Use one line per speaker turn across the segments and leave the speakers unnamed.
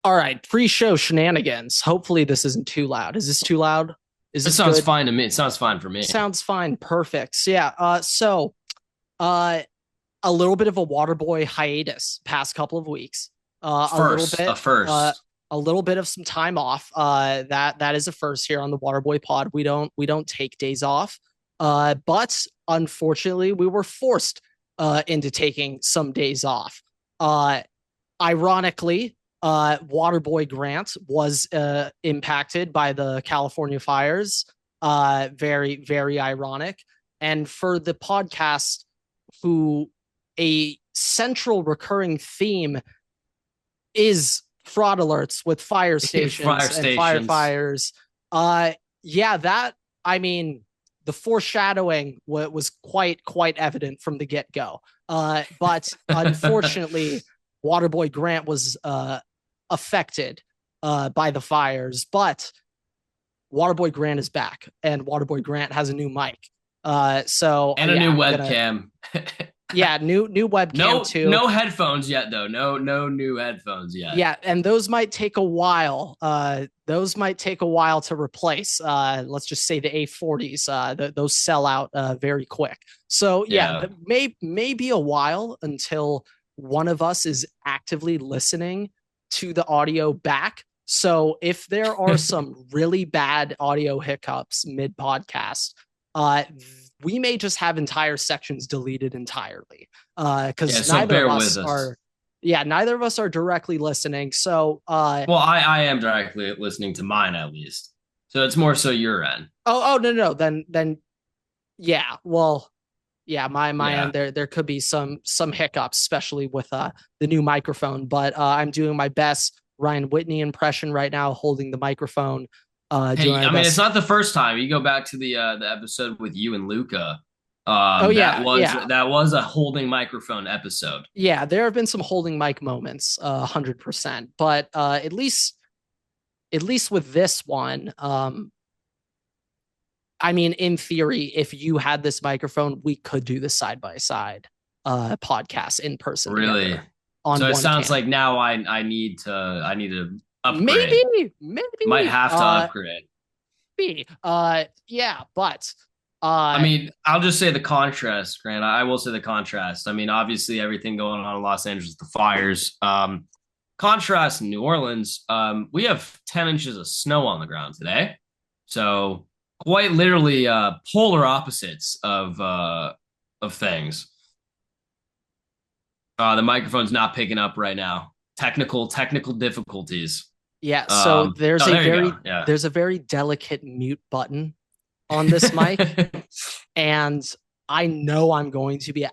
All right, pre-show shenanigans. Hopefully this isn't too loud. Is this too loud? Is
It
this
sounds
good?
fine to me. It sounds fine for me.
Sounds fine. Perfect. So yeah, uh a little bit of a Waterboy hiatus past couple of weeks. A little
First, a
bit uh
first.
a little bit of some time off. That is a first here on the Waterboy pod. We don't take days off. But unfortunately we were forced into taking some days off. Uh Ironically, Waterboy Grant was impacted by the California fires. Very, very ironic. And for the podcast, who a central recurring theme is fraud alerts with fire
Fire
stations and
stations.
firefighters. Yeah, that I mean, the foreshadowing was quite evident from the get go. But unfortunately, Waterboy Grant was affected by the fires, but Waterboy Grant is back, and Waterboy Grant has a new mic.
And a
Yeah,
new
I'm gonna
webcam.
new webcam too.
No headphones yet though. No new headphones yet.
Yeah, and those might take a while. Those might take a while to replace. Let's just say the A40s. Those sell out very quick. So yeah,
Yeah.
maybe a while until one of us is actively listening to the audio back. So if there are some really bad audio hiccups mid podcast, uh, we may just have entire sections deleted entirely.
Yeah,
Because
so
neither
bear
of
with
us
us.
are yeah, neither of us are directly listening.
Well, I am directly listening to mine at least. So it's more so your end.
Oh no, then yeah, well, yeah, my
Yeah.
end there could be some hiccups, especially with the new microphone. But I'm doing my best Ryan Whitney impression right now, holding the microphone, doing
Hey,
my
I mean, it's
best.
not the first time. You go back to the episode with you and Luca.
Oh
That
yeah,
was
yeah,
that was a holding microphone episode.
yeah. There have been some holding mic moments, 100%. But at least with this one, I mean, in theory, if you had this microphone, we could do this side by side podcast in person
Really.
together on
So it
one
sounds
cam.
like now I need to upgrade. Might
Maybe,
have to upgrade.
yeah, but
I
uh,
mean, I'll just say the contrast, Grant. I will say the contrast. I mean, obviously everything going on in Los Angeles, the fires. Contrast New Orleans. We have 10 inches of snow on the ground today. So quite literally polar opposites of things. The microphone's not picking up right now. Technical difficulties.
yeah. So
Oh, there you go. Yeah.
there's a very delicate mute button on this mic, and I know I'm going to be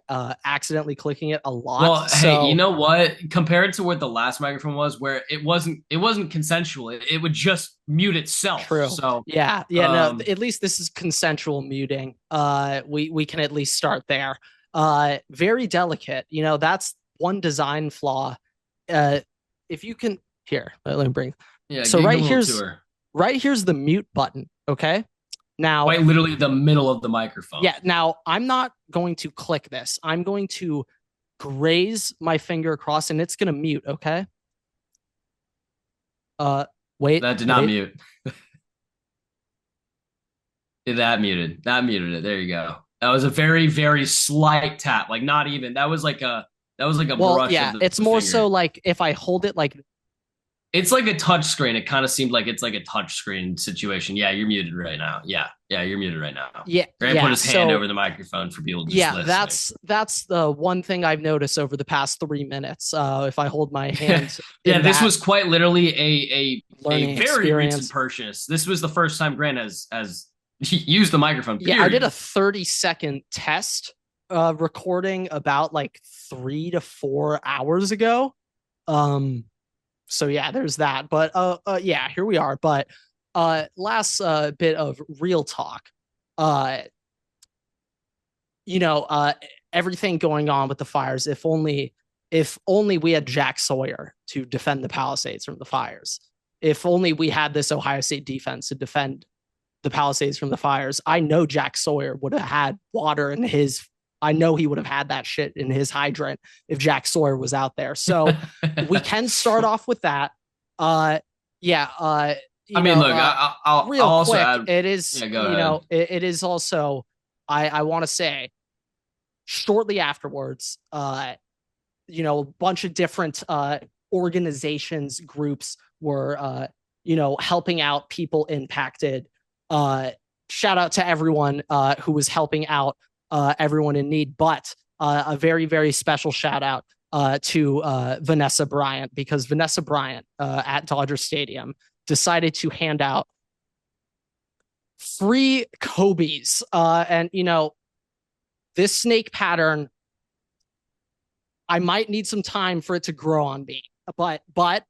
accidentally clicking it a lot.
Well, hey, you
So
know what? Compared to what the last microphone was, where it wasn't consensual. It would just mute itself.
true.
So,
Yeah, yeah. No,
um,
at least this is consensual muting. We can at least start there. Very delicate. That's one design flaw. Uh, if you can here, let me bring.
yeah,
So
give a little tour.
right here's the mute button. Okay. Now,
Quite literally the middle of the microphone.
yeah. Now I'm not going to click this. I'm going to graze my finger across, and it's gonna mute. Okay. Uh, wait,
That did not
wait.
mute. That muted. That muted it. There you go. That was a very, very slight tap. Like not even. That was like a
Well,
brush of
yeah.
the,
It's
the
more
finger.
so like if I hold it like
It's like a touch screen. It kind of seemed like it's like a touch screen situation. Yeah, you're muted right now. Yeah, you're muted right now.
yeah,
Grant put
yeah.
his hand
So
over the microphone for people just
yeah,
listening.
that's the one thing I've noticed over the past 3 minutes. If I hold my hand
Yeah,
in
this
that
was quite literally a
learning
very recent
experience,
purchase. This was the first time Grant has used the microphone.
yeah, I did a
Period.
30-second test recording about like 3 to 4 hours ago. Um, so yeah, there's that. But yeah, here we are. But last bit of real talk. Uh, you know, everything going on with the fires. If only we had Jack Sawyer to defend the Palisades from the fires. If only we had this Ohio State defense to defend the Palisades from the fires. I know Jack Sawyer would have had water in his. I know he would have had that shit in his hydrant if Jack Sawyer was out there. So we can start off with that. Uh, yeah.
I
You
mean,
know,
look, I'll
real
also
quick,
add.
it is,
Yeah, go ahead.
it is also, I want to say shortly afterwards, a bunch of different organizations, groups were, helping out people impacted. Uh, Shout out to everyone who was helping out everyone in need, but a very, very special shout out to Vanessa Bryant, because Vanessa Bryant at Dodger Stadium decided to hand out free Kobe's. And, this snake pattern, I might need some time for it to grow on me. But let's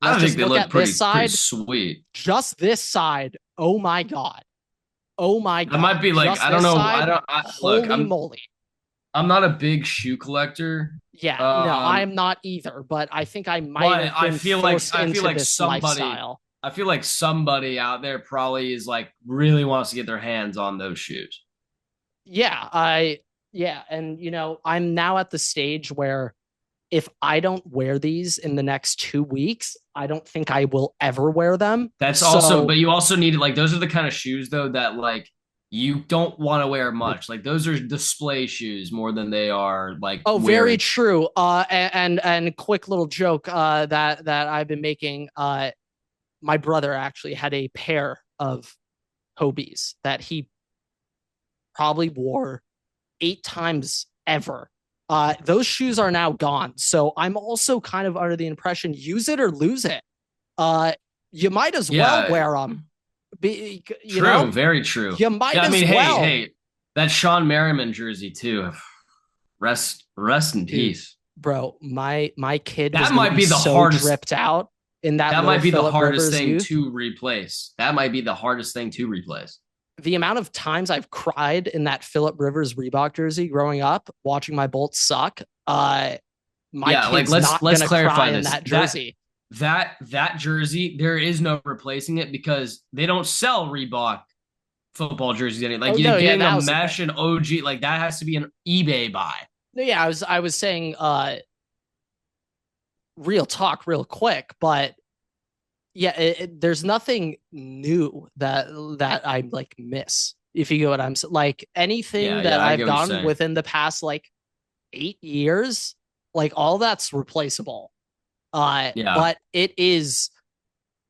I think
just
they
look
look
at this
pretty
side.
sweet.
Just this side. Oh my God. Oh my
That might
God.
be like
Just
I don't
this
know. I
side.
don't. Look,
Holy moly.
I'm not a big shoe collector.
Yeah, no, I
Um,
am not either, but I think I might
but
have been forced
I feel
into
like
this
somebody
lifestyle.
I feel like somebody out there probably is like really wants to get their hands on those shoes.
Yeah, yeah, and I'm now at the stage where if I don't wear these in the next 2 weeks, I don't think I will ever wear them.
That's also,
So,
but you also need like those are the kind of shoes though that like you don't want to wear much. Like those are display shoes more than they are like
oh, very
wearing.
true. And quick little joke that I've been making. My brother actually had a pair of Hobies that he probably wore 8 times ever. Those shoes are now gone. So I'm also kind of under the impression, use it or lose it. Uh, you might as well
Yeah,
wear them.
true, very true.
You might
Yeah, I
as
mean,
well,
that Sean Merriman jersey too. Rest in
dude.
peace.
Bro, my kid was
That
gonna
might
be
be the
so
hardest.
dripped out in that
That
little
might be the
Philip
hardest
Rivers
thing
youth.
to replace. That might be the hardest thing to replace.
The amount of times I've cried in that Philip Rivers Reebok jersey growing up, watching my Bolts suck. My
Yeah, like
kid's not
let's
gonna cry
clarify
in
this.
that jersey.
That jersey, there is no replacing it because they don't sell Reebok football jerseys anymore.
Oh
Like
no,
you're
yeah,
getting a
that was the thing.
mesh and OG, like that has to be an eBay buy.
No, yeah, I was saying real talk, real quick, but yeah, there's nothing new that I like miss. If you get what I'm saying, like anything
Yeah,
that
yeah, I
I've
get what you're
done
saying.
within the past like 8 years, like all that's replaceable.
Yeah.
But it is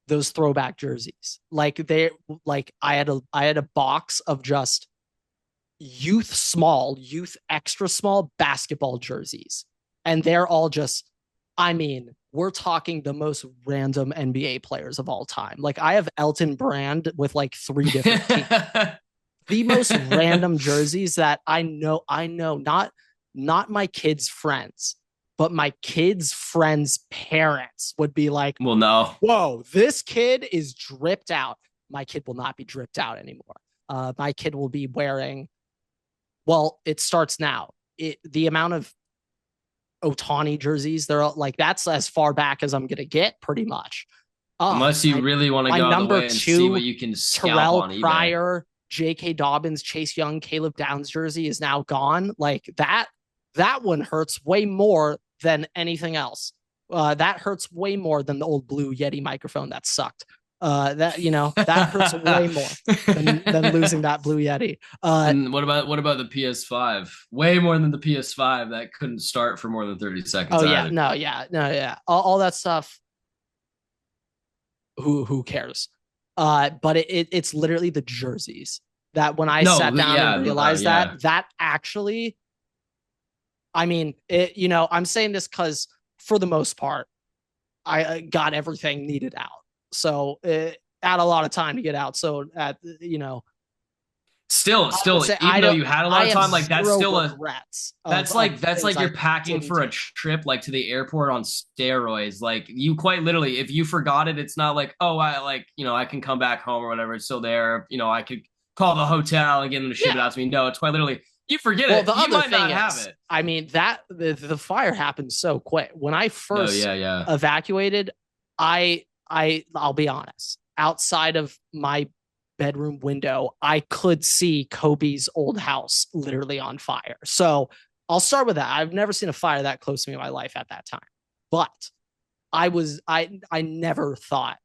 those throwback jerseys. Like I had a box of just youth extra small basketball jerseys. And they're all just, I mean, we're talking the most random NBA players of all time. Like I have Elton Brand with like three different teams. The most random jerseys that I know, not my kids' friends, but my kids' friends' parents would be like,
Well, no.
whoa, this kid is dripped out. My kid will not be dripped out anymore. My kid will be wearing, well, it starts now. The amount of Otani jerseys, they're like, that's as far back as I'm going to get pretty much.
Unless you
My,
really want to
my
go out of the
number
way and see what
two,
you can scalp
Terrell
on eBay.
Pryor, J.K. Dobbins, Chase Young, Caleb Downs jersey is now gone. Like that one hurts way more than anything else. That hurts way more than the old blue Yeti microphone that sucked. That hurts way more than losing that blue Yeti.
And what about the PS5? Way more than the PS5 that couldn't start for more than 30
Oh
seconds
yeah,
either.
no, yeah, no, yeah, all that stuff. Who cares? But it's literally the jerseys that when I
No,
sat down and
yeah,
realized
yeah.
that actually, I mean, I'm saying this because for the most part, I got everything needed out. So it had a lot of time to get out. So
Still,
I would
still,
say
even though you had a lot
I
of
have
time, like that's
zero
still a
regrets
that's
of
like
things I
you're packing
didn't
for
do.
a trip like to the airport on steroids. Like you quite literally, if you forgot it, it's not like, oh, I like, I can come back home or whatever. It's still there. I could call the hotel and get them to ship it
Yeah.
out to me. No, it's quite literally, you forget
Well,
it,
the
you
other
might
thing
not have
is,
it.
I mean, that the fire happened so quick. When I
No,
first
yeah, yeah.
evacuated, I'll be honest, outside of my bedroom window, I could see Kobe's old house literally on fire. So I'll start with that. I've never seen a fire that close to me in my life at that time. But I never thought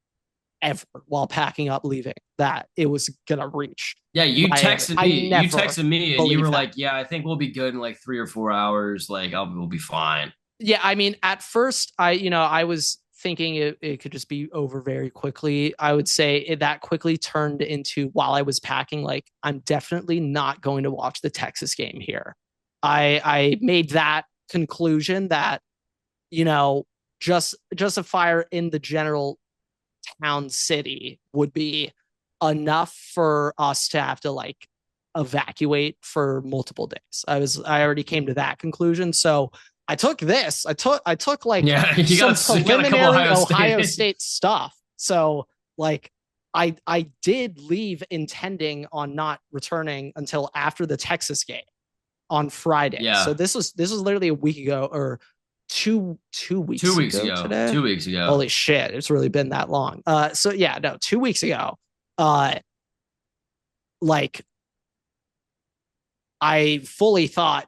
ever while packing up leaving that it was gonna reach
Yeah, you
Miami.
texted
I
me. You
never
texted me, and you were
believed that.
like, "Yeah, I think we'll be good in like 3 or 4 hours. Like, we'll be fine."
Yeah, I mean, at first, I was thinking it could just be over very quickly. I would say that quickly turned into while I was packing, like, I'm definitely not going to watch the Texas game here. I made that conclusion that, you know, just a fire in the general town city would be enough for us to have to like evacuate for multiple days. I already came to that conclusion. So I took this. I took like
Yeah,
some
you got a couple
preliminary
Ohio
Ohio
State.
State stuff. So like I did leave intending on not returning until after the Texas game on Friday. So
Yeah,
this was literally a week ago or two
two
weeks
weeks
ago
ago.
today.
2 weeks ago.
Holy shit, it's really been that long. So yeah, no, 2 weeks ago, uh, like I fully thought,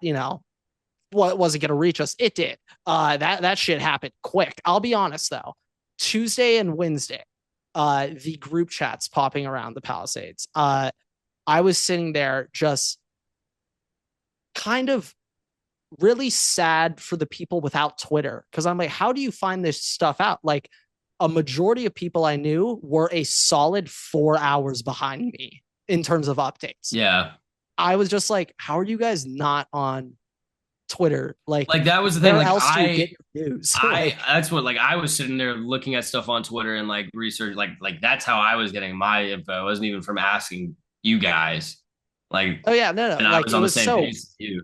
what wasn't gonna reach us. It did. That shit happened quick. I'll be honest though. Tuesday and Wednesday, the group chats popping around the Palisades. I was sitting there just kind of really sad for the people without Twitter because I'm like, how do you find this stuff out? Like, a majority of people I knew were a solid 4 hours behind me in terms of updates.
Yeah,
I was just like, how are you guys not on Twitter? Like,
like that was the thing.
where
Like
else do you get your news?
I
Like,
that's what like I was sitting there looking at stuff on Twitter and like research. Like that's how I was getting my info. It wasn't even from asking you guys. Like,
oh yeah, no,
and
no,
I
like
was
it
on the
was
same page as you.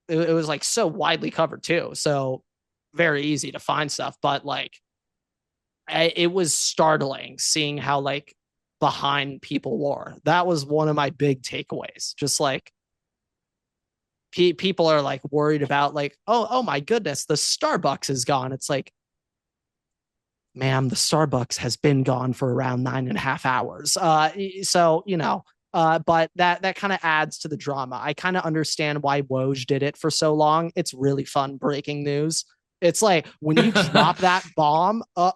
it was like so widely covered too. So very easy to find stuff, but like it was startling seeing how like behind people were. That was one of my big takeaways. Just like people are like worried about like, oh my goodness, the Starbucks is gone. It's like, ma'am, the Starbucks has been gone for around 9.5 hours. So but that kind of adds to the drama. I kind of understand why Woj did it for so long. It's really fun breaking news. It's like when you drop that bomb, uh,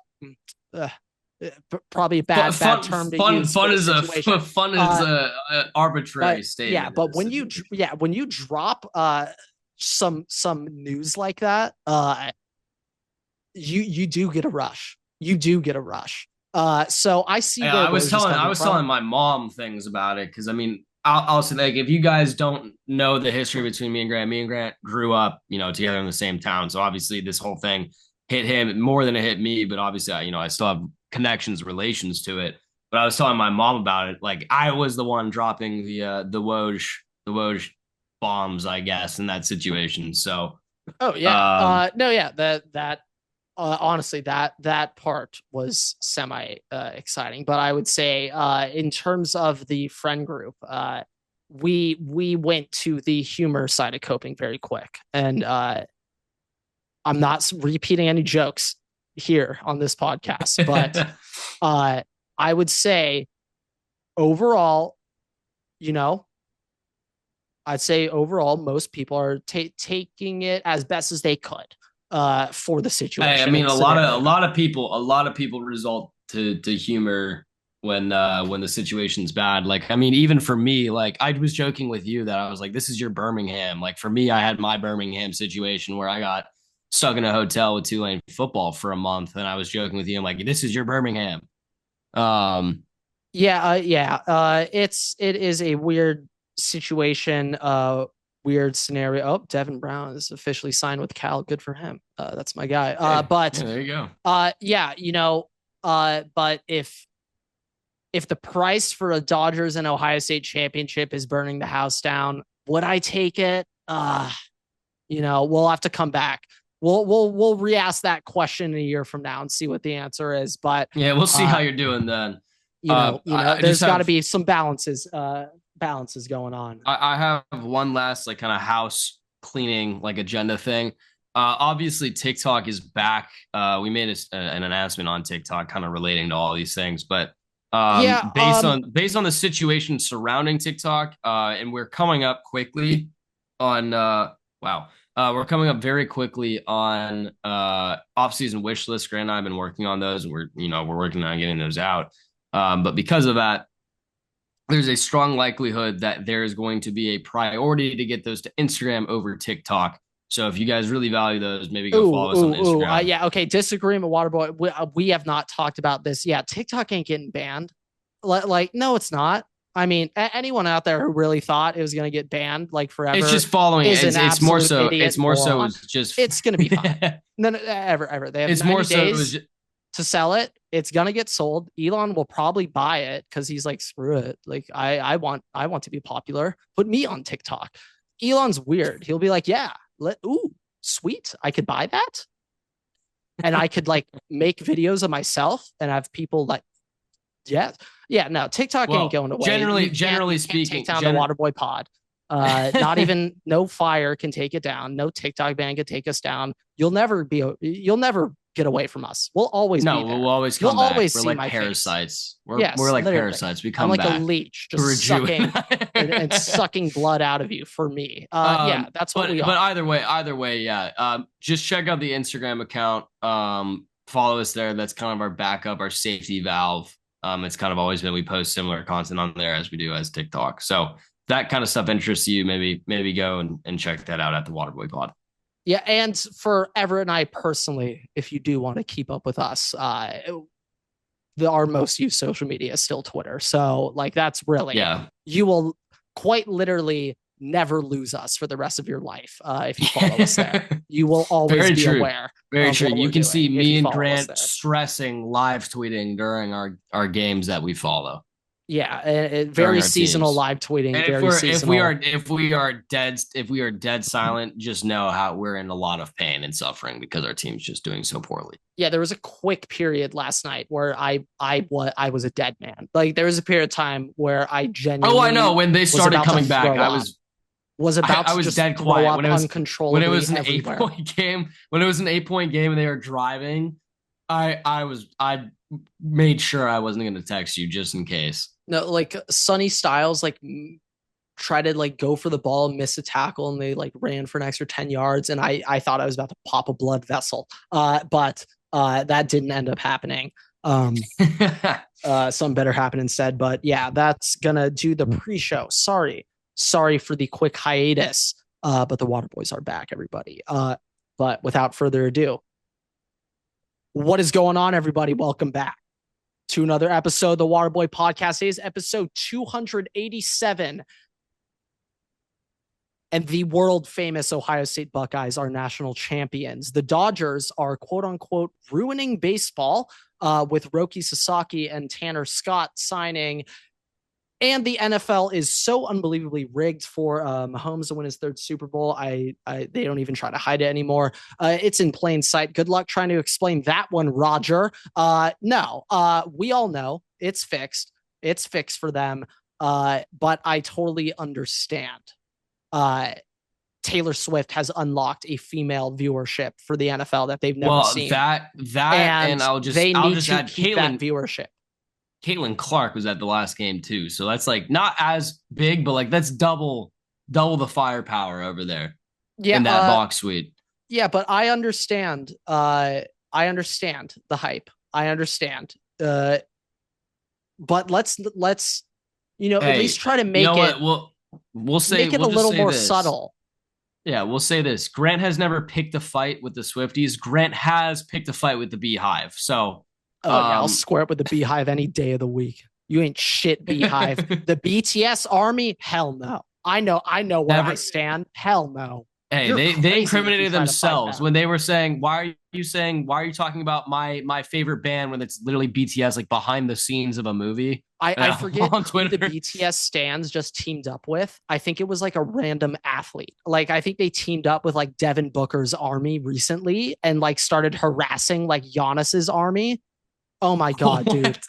probably a
Fun,
bad
fun,
term to
fun,
use for
fun
the
is a
situation.
fun is
Uh,
a arbitrary
but yeah,
statement in
but
this situation.
when you drop some news like that, you do get a rush. You do get a rush. So I see
Yeah,
where Woj is
I
coming
was
from.
telling my mom things about it because I mean, I'll say like if you guys don't know the history between me and Grant grew up, together in the same town. So obviously this whole thing hit him more than it hit me, but obviously I still have connections, relations to it. But I was telling my mom about it. Like I was the one dropping the Woj bombs, I guess, in that situation. So
Oh yeah.
um,
No, yeah. That honestly, that part was semi exciting. But I would say, in terms of the friend group, we went to the humor side of coping very quick, and I'm not repeating any jokes here on this podcast, but I would say overall, you know, I'd say overall, most people are taking it as best as they could for the
I
situation
mean,
and scenario.
a lot of people result to humor when the situation's bad. Like, I mean, even for me, like I was joking with you that I was like, "This is your Birmingham." Like for me, I had my Birmingham situation where I got stuck in a hotel with Tulane football for a month, and I was joking with you. I'm like, "This is your Birmingham." Um,
Yeah. It is a weird situation, weird scenario. Oh, Devin Brown is officially signed with Cal. Good for him. That's my guy.
hey, yeah, there you go.
Yeah, but if the price for a Dodgers and Ohio State championship is burning the house down, would I take it? We'll have to come back. We'll re-ask that question a year from now and see what the answer is. But
Yeah, we'll see how
uh,
you're doing then. I just
there's got to
have
be some balances going on.
I have one last like kind of house cleaning like agenda thing. Obviously TikTok is back. We made an announcement on TikTok kind of relating to all these things, but
Yeah,
based on the situation surrounding TikTok, and we're coming up quickly on wow. We're coming up very quickly on off-season wish list. Grant and I have been working on those, and we're working on getting those out. But because of that, there's a strong likelihood that there is going to be a priority to get those to Instagram over TikTok. So if you guys really value those, maybe go follow us on Instagram.
Yeah, okay. Disagreement, Waterboy. We have not talked about this. Yeah, TikTok ain't getting banned. Like, no, it's not. I mean, anyone out there who really thought it was going to get banned like forever
It's just following.
is an
It's more
absolute
so.
idiot
It's more so.
moron.
It's just.
It's going to be fine. No, no, ever. They have
It's
90
more so.
days to sell it. It's going to get sold. Elon will probably buy it because he's like, screw it. Like, I want to be popular. Put me on TikTok. Elon's weird. He'll be like, yeah, sweet. I could buy that. And I could like make videos of myself and have people like, yeah, no, TikTok ain't going away.
Generally speaking,
take down the Waterboy pod. Not even no fire can take it down. No TikTok ban can take us down. You'll never get away from us. We'll always be there.
We'll always come back.
Always
we're
see
like
my
parasites.
Yes,
we're like
literally.
parasites. We come
I'm like
back.
a leech, just sucking and sucking blood out of you for me. Yeah, that's what we are.
But either way, yeah. Just check out the Instagram account. Follow us there. That's kind of our backup, our safety valve. It's kind of always been, we post similar content on there as we do as TikTok. So if that kind of stuff interests you, maybe go and check that out at the Waterboy Pod.
Yeah, and for Everett and I personally, if you do want to keep up with us, our most used social media is still Twitter. So like that's really, you will quite literally never lose us for the rest of your life if you follow us there. You will always be aware.
Very true. You can see me and Grant stressing live tweeting during our games that we follow.
Yeah, very seasonal teams. Live tweeting.
And if we are dead silent, just know how we're in a lot of pain and suffering because our team's just doing so poorly.
Yeah, there was a quick period last night where I was a dead man. Like there was a period of time where I genuinely.
Oh, I know when they started coming back. I was dead quiet when it was uncontrollably when it was an everywhere. 8-point game. When it was an 8-point game and they were driving, I made sure I wasn't going to text you just in case.
No, like Sonny Styles, like tried to like go for the ball, miss a tackle, and they like ran for an extra 10 yards. And I thought I was about to pop a blood vessel. But that didn't end up happening. Some better happened instead. But yeah, that's gonna do the pre-show. Sorry for the quick hiatus. But the Waterboys are back, everybody. But without further ado, what is going on, everybody? Welcome back to another episode of the Waterboy Podcast. Today is episode 287. And the world famous Ohio State Buckeyes are national champions. The Dodgers are quote unquote ruining baseball with Roki Sasaki and Tanner Scott signing. And the NFL is so unbelievably rigged for Mahomes to win his third Super Bowl. They don't even try to hide it anymore. It's in plain sight. Good luck trying to explain that one, Roger. No, we all know it's fixed. It's fixed for them. But I totally understand. Taylor Swift has unlocked a female viewership for the NFL that they've never seen.
And I'll just add
keep that viewership.
Caitlin Clark was at the last game too, so that's like not as big, but like that's double the firepower over there. Yeah, in that box suite.
Yeah, but I understand. I understand the hype. I understand. But let's at least try to make it.
We'll say
make it a little more subtle.
Yeah, we'll say this. Grant has never picked a fight with the Swifties. Grant has picked a fight with the Beehive. So.
Yeah, I'll square up with the Beehive any day of the week. You ain't shit, Beehive. The BTS army? Hell no. I know where I stand. Hell no.
Hey, they incriminated themselves when they were saying, why are you talking about my favorite band when it's literally BTS, like behind the scenes of a movie?
I forget who the BTS stands just teamed up with. I think it was like a random athlete. Like I think they teamed up with like Devin Booker's army recently and like started harassing like Giannis's army. Oh my God, dude.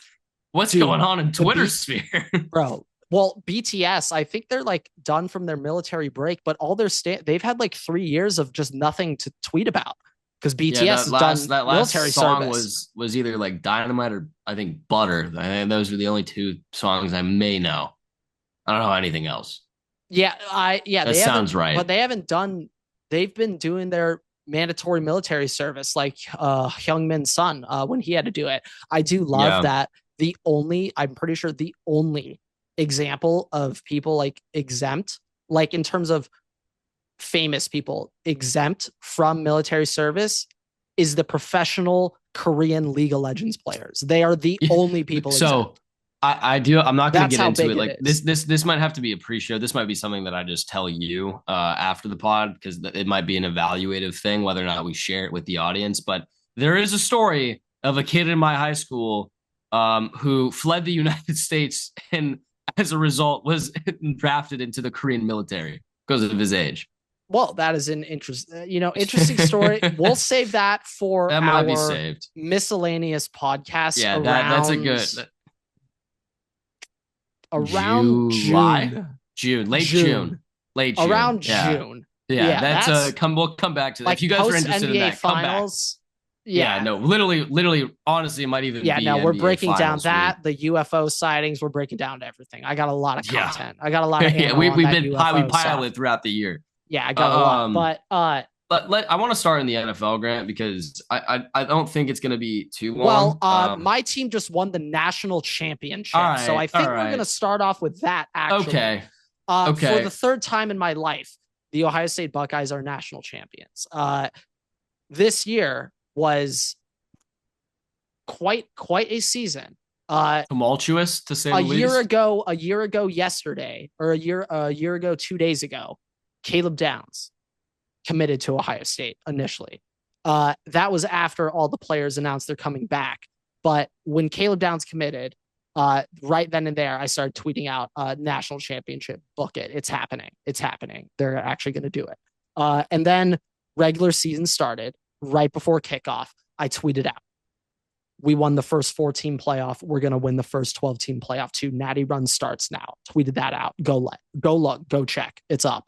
What's going on in Twitter sphere?
Bro. Well, BTS, I think they're like done from their military break, but all they've had like 3 years of just nothing to tweet about because BTS has done that last military
song
service.
was either like Dynamite or I think Butter. I think those are the only two songs I may know. I don't know anything else.
Yeah,
that sounds right.
But they they've been doing their mandatory military service, like Hyungmin's son when he had to do it. I do love
Yeah.
that I'm pretty sure the only example of people like exempt, like in terms of famous people exempt from military service, is the professional Korean League of Legends players. They are the only people exempt.
So I do. I'm not going to
That's
get
how
into
big
it.
it
Like
is.
this might have to be a pre-show. This might be something that I just tell you after the pod because it might be an evaluative thing whether or not we share it with the audience. But there is a story of a kid in my high school who fled the United States and as a result was drafted into the Korean military because of his age.
Well, that is an interesting story. We'll save that for
That might be
our
saved.
miscellaneous podcast
Yeah, that's a
around
good July,
June.
June, late June,
June.
late June.
Around
Yeah,
June.
yeah.
Yeah,
That's
that's
come. We'll come back to that. If
like
you guys are
post
interested in
NBA
that, come back.
finals.
Yeah,
Yeah.
no, literally. Honestly, it might even
Yeah,
be
no, we're
NBA
breaking down
finals week.
that, the UFO sightings, we're breaking down everything. I got a lot of
Yeah,
content. I got a lot of
yeah.
ammo on
We've
that
been we
UFO
pile
stuff.
it throughout the year.
Yeah, I
Uh,
got a lot.
um,
But
I want to start in the NFL, Grant, because I don't think it's going to be too long.
my team just won the national championship.
All
So I
right, all
think we're
right.
gonna start off with that actually.
Okay,
For the
okay.
third time in my life, the Ohio State Buckeyes are national champions. This year was quite a season.
Tumultuous to say
A
the
year
least.
ago yesterday, or a year ago 2 days ago, Caleb Downs committed to Ohio State initially. That was after all the players announced they're coming back. But when Caleb Downs committed, right then and there, I started tweeting out national championship, book it. It's happening. It's happening. They're actually going to do it. And then regular season started right before kickoff. I tweeted out, we won the first 14 playoff. We're going to win the first 12-team playoff too. Natty run starts now. Tweeted that out. Go look, go check. It's up.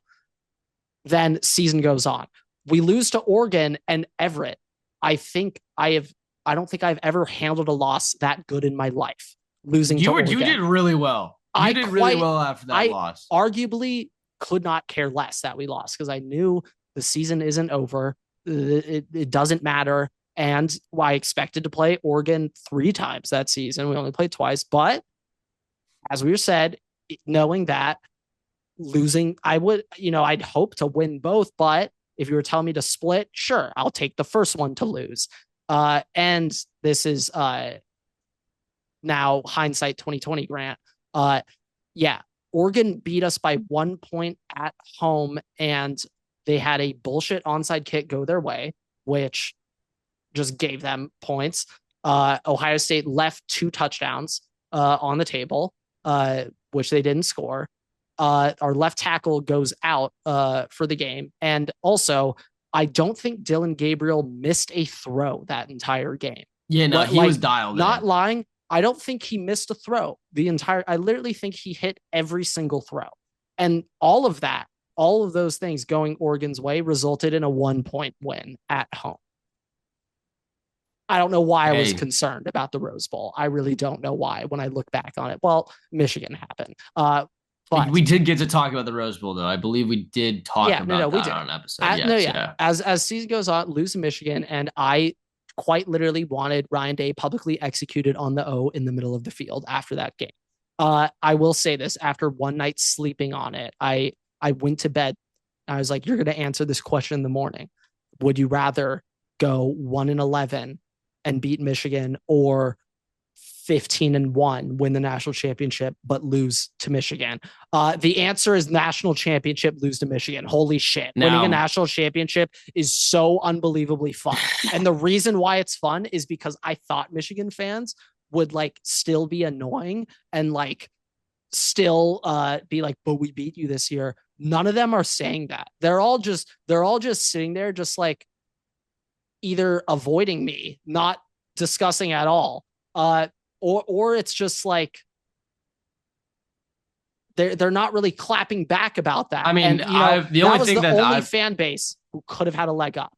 Then season goes on. We lose to Oregon and Everett. I don't think I've ever handled a loss that good in my life. Losing to Oregon.
You did really well. You did really well after that loss.
Arguably could not care less that we lost because I knew the season isn't over. It doesn't matter. And I expected to play Oregon 3 times that season. We only played twice. But as we said, knowing that losing, I'd hope to win both. But if you were telling me to split, sure, I'll take the first one to lose. And this is now hindsight 2020, Grant. Yeah, Oregon beat us by 1 point at home, and they had a bullshit onside kick go their way, which just gave them points. Ohio State left 2 touchdowns on the table, which they didn't score. Our left tackle goes out for the game. And also, I don't think Dylan Gabriel missed a throw that entire game.
Yeah, no, he was dialed
Not
in.
lying. I don't think he missed a throw I literally think he hit every single throw. And all of those things going Oregon's way resulted in a 1-point win at home. I don't know why I was concerned about the Rose Bowl. I really don't know why when I look back on it. Well, Michigan happened. But
we did get to talk about the Rose Bowl, though. I believe we did talk about that
we did.
on an episode.
As season goes on, lose to Michigan, and I quite literally wanted Ryan Day publicly executed on the O in the middle of the field after that game. I will say this, after one night sleeping on it, I went to bed. I was like, you're going to answer this question in the morning. Would you rather go 1-11 and beat Michigan, or 15-1, win the national championship, but lose to Michigan? The answer is national championship, lose to Michigan. Holy shit. Winning a national championship is so unbelievably fun. And the reason why it's fun is because I thought Michigan fans would still be annoying and still be like, but we beat you this year. None of them are saying that. They're all just sitting there just either avoiding me, not discussing at all, or it's just they're not really clapping back about that.
I mean,
and, the only fan base who could have had a leg up.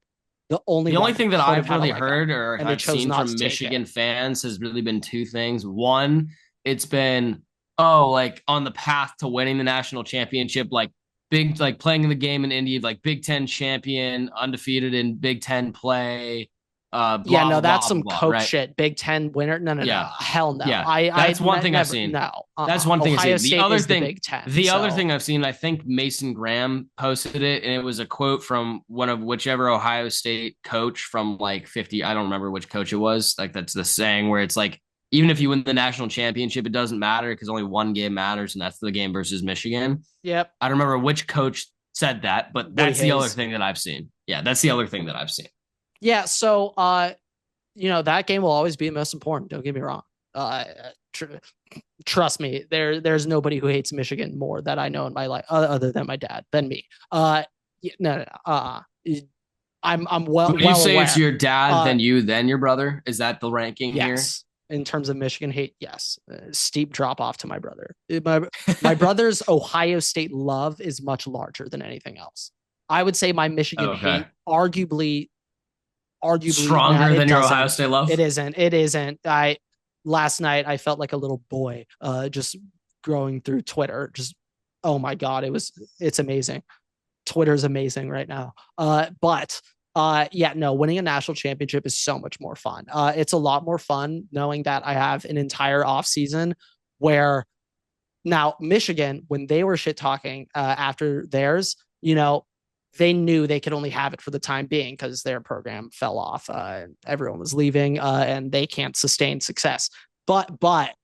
The only
thing that I've really heard or have seen from Michigan fans has really been 2 things. One, it's been on the path to winning the national championship, big like playing in the game in Indy, like Big Ten champion, undefeated in Big Ten play,
Yeah,
blah
no,
blah
that's
blah
some
blah.
coach
Right?
shit. Big Ten winner? No, no, no.
Yeah,
Hell no.
yeah.
I
That's one thing I've
never.
seen.
No.
That's one thing I've
Ohio
seen. The
State
other
is the
thing,
Big Ten.
the other
So
thing I've seen, I think Mason Graham posted it, and it was a quote from one of whichever Ohio State coach from like 50. I don't remember which coach it was. Like that's the saying where it's like, even if you win the national championship, it doesn't matter because only one game matters, and that's the game versus Michigan.
yep.
I don't remember which coach said that, but
Woody
that's the other
Hayes.
thing that I've seen. Yeah, that's the other thing that I've seen.
Yeah. So that game will always be most important. Don't get me wrong. Uh, tr- Trust me, there's nobody who hates Michigan more that I know in my life, other than my dad, than me. No, no, no. I'm
Would you
well
say it's
aware.
your dad,
Uh,
then you, then your brother? Is that the ranking here?
yes, in terms of Michigan hate, yes, steep drop off to my brother. My brother's Ohio State love is much larger than anything else. I would say my Michigan
Okay.
hate, arguably,
Stronger
it
than your Ohio
doesn't.
State love?
It isn't. I last night I felt like a little boy, just growing through Twitter. Just oh my god, it's amazing. Twitter's amazing right now. But yeah, no, winning a national championship is so much more fun. It's a lot more fun knowing that I have an entire off season where now Michigan, when they were shit talking after theirs, they knew they could only have it for the time being because their program fell off. Everyone was leaving, and they can't sustain success. But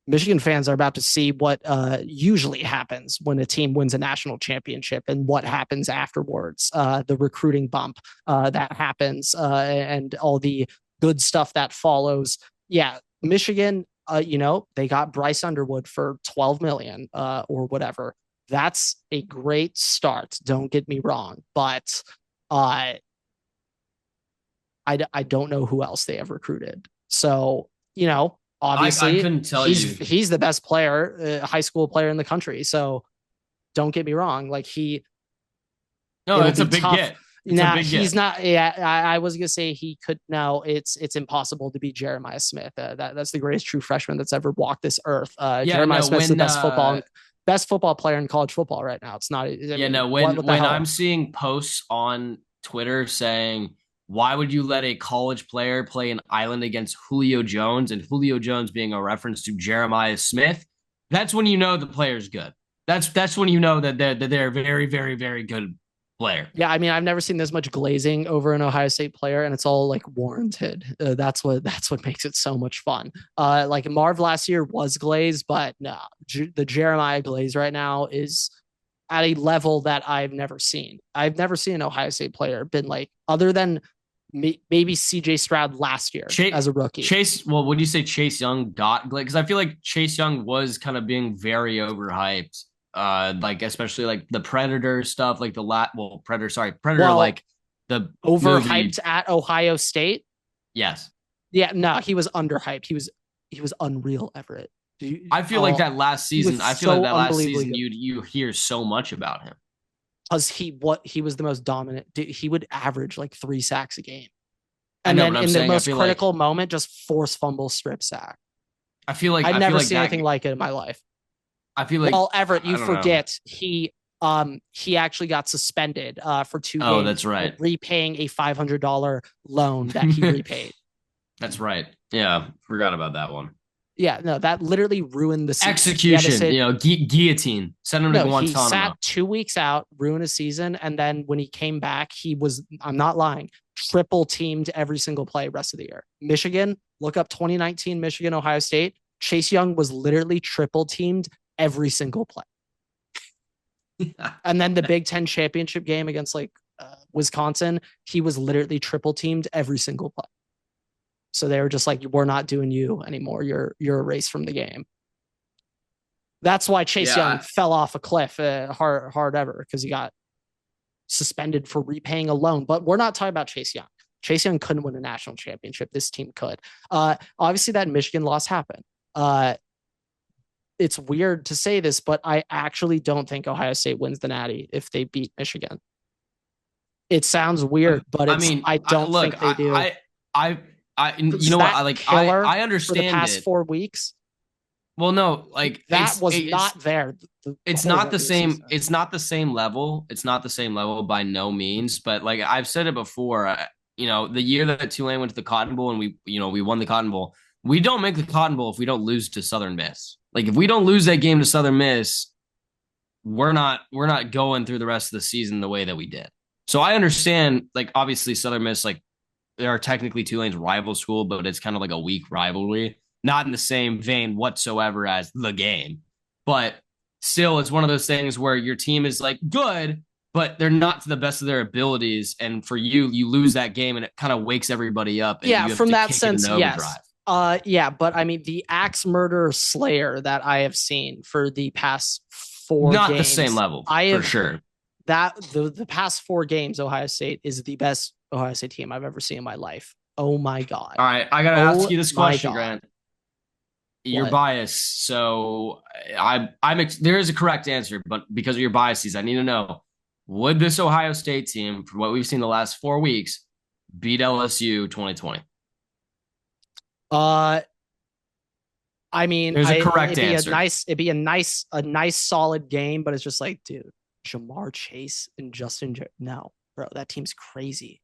Michigan fans are about to see what usually happens when a team wins a national championship and what happens afterwards. The recruiting bump that happens, and all the good stuff that follows. Yeah, Michigan. They got Bryce Underwood for 12 million or whatever. That's a great start. Don't get me wrong, but uh, I don't know who else they have recruited. So
I
obviously
couldn't tell
he's
you.
he's the best player, high school player in the country. So don't get me wrong. Like
No,
it'll
it's a
be
big
tough.
get. It's a
Now
big
he's
get.
not. Yeah, I was gonna say he could. No, it's impossible to beat Jeremiah Smith. That's the greatest true freshman that's ever walked this earth.
Yeah,
Jeremiah
no,
Smith's the
when
best football player in college football right now. It's not. I
yeah,
mean,
no,
what the
when I'm
hell?
seeing posts on Twitter saying, why would you let a college player play an island against Julio Jones, and Julio Jones being a reference to Jeremiah Smith? That's when you know the player's good. That's when you know that they're a very, very, very good player.
Yeah, I mean, I've never seen this much glazing over an Ohio State player, and it's all like warranted. That's what makes it so much fun. Like Marv last year was glazed, but no, the Jeremiah glaze right now is at a level that I've never seen. I've never seen an Ohio State player been like other than maybe CJ Stroud last year
Chase,
as a rookie.
Chase, well, would you say Chase Young got because I feel like Chase Young was kind of being very overhyped. Like especially like the Predator stuff, like the Predator, sorry, Predator,
Well,
like the movie.
overhyped at Ohio State.
Yes,
Yeah, no, he was underhyped. He was unreal, Everett.
I feel like that last
He was
season. I feel like
so
that last
unbelievably
season,
good.
you hear so much about him.
Because he was the most dominant. He would average like 3 sacks a game,
I
and
know,
then
but I'm
in the
saying
most critical moment, just force fumble strip sack. I've
I feel
never
like
seen
that.
anything like it in my life.
I feel like
Well, Everett, you
I don't know.
forget he actually got suspended for two
Oh,
games
that's
for
right.
repaying a $500 loan that he repaid.
That's right. Yeah, forgot about that one.
Yeah, no, that literally ruined the season. He had to
Execution,
sit.
guillotine. Send him to
No, he
Guantanamo.
sat 2 weeks out, ruined his season, and then when he came back, he was, I'm not lying, triple teamed every single play rest of the year. Michigan, look up 2019 Michigan, Ohio State. Chase Young was literally triple teamed every single play. And then the Big Ten championship game against like Wisconsin, he was literally triple teamed every single play. So they were just like, we're not doing you anymore. You're erased from the game. That's why Chase Young
Yeah,
fell off a cliff hard ever because he got suspended for repaying a loan. But we're not talking about Chase Young. Chase Young couldn't win a national championship. This team could. Obviously, that Michigan loss happened. It's weird to say this, but I actually don't think Ohio State wins the Natty if they beat Michigan. It sounds weird, but
I mean,
I don't
look,
think they do.
you
Because
know what?
that
I
killer
I
for the
understand
past
it.
4 weeks.
Well, no, like
That was not there the
it's
whole
not the
regular
same.
season.
It's not the same level. It's not the same level by no means. But like I've said it before, the year that Tulane went to the Cotton Bowl and we won the Cotton Bowl, we don't make the Cotton Bowl if we don't lose to Southern Miss. Like if we don't lose that game to Southern Miss, we're not going through the rest of the season the way that we did. So I understand, like obviously Southern Miss, like they are technically Tulane's rival school, but it's kind of like a weak rivalry, not in the same vein whatsoever as the game. But still, it's one of those things where your team is like good, but they're not to the best of their abilities. And for you, you lose that game and it kind of wakes everybody up and
Yeah,
you have
from
to
that
kick it
sense,
into overdrive.
yes. Yeah, but I mean the axe murder slayer that I have seen for the past four
Not the same
games,
level
I
for
have
sure.
that the past four games, Ohio State is the best Ohio State team I've ever seen in my life. Oh my god.
All right, I got to ask
Oh
you this
my
question,
god.
Grant. Your
What?
bias. So there is a correct answer, but because of your biases, I need to know: would this Ohio State team, from what we've seen the last 4 weeks, beat LSU 2020?
Uh I mean,
There's a correct answer.
it'd be a nice solid game, but it's just like, dude, Jamar Chase and no, bro, that team's crazy.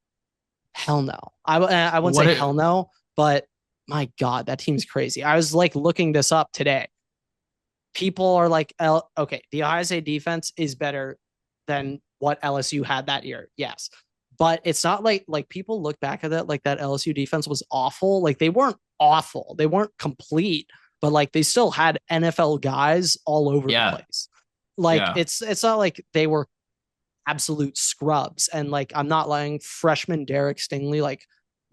Hell no. I wouldn't
What
say
it?
hell no, but my God, that team's crazy. I was like looking this up today. People are like, okay, the Ohio State defense is better than what LSU had that year. Yes. But it's not like people look back at that like that LSU defense was awful. Like they weren't awful. They weren't complete, but like they still had NFL guys all over the
Yeah,
place. Like
yeah.
it's not like they were absolute scrubs. And like I'm not lying, freshman Derek Stingley like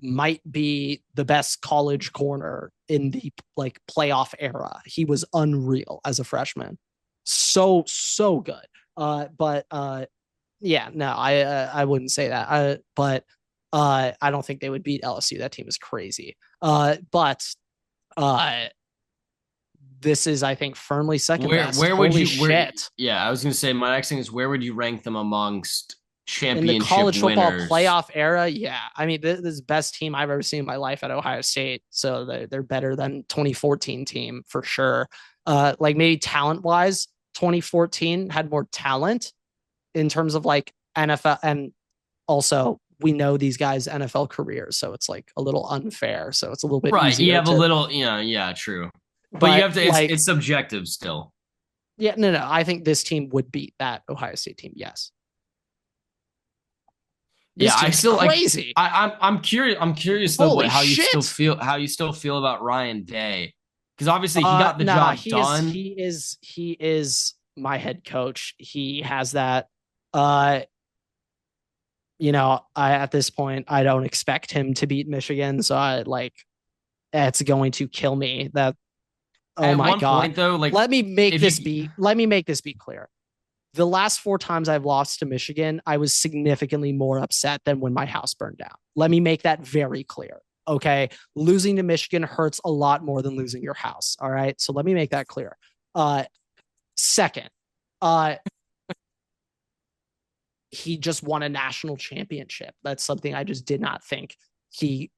might be the best college corner in the like playoff era. He was unreal as a freshman. So good. But yeah, no, I wouldn't say that. I don't think they would beat LSU. That team is crazy. But uh this is I think firmly second best.
Where would
Holy
you? Where?
shit.
Yeah, I was gonna say my next thing is where would you rank them amongst
In the
championship
college football
winners?
playoff era, yeah. I mean, this is the best team I've ever seen in my life at Ohio State. So they're better than 2014 team for sure. Like maybe talent wise, 2014 had more talent in terms of like NFL, and also we know these guys' NFL careers, so it's like a little unfair. So it's a little bit
Right, you
easier
have a
to,
little, yeah, true. But you
but
have to. It's
like,
it's subjective still.
yeah, no, I think this team would beat that Ohio State team. Yes,
Yeah,
this
I
team's
still like.
crazy.
I'm curious. I'm curious though
Holy
what how you still
shit.
feel about Ryan Day because obviously he got the
Nah,
job done.
he is my head coach. He has that. Uh, I at this point I don't expect him to beat Michigan, so I like it's going to kill me. That oh
At
my
one
god.
point though, like if you
Let me make this be clear. The last four times I've lost to Michigan, I was significantly more upset than when my house burned down. Let me make that very clear. Okay. Losing to Michigan hurts a lot more than losing your house. All right. So let me make that clear. Second, uh, he just won a national championship. That's something I just did not think he,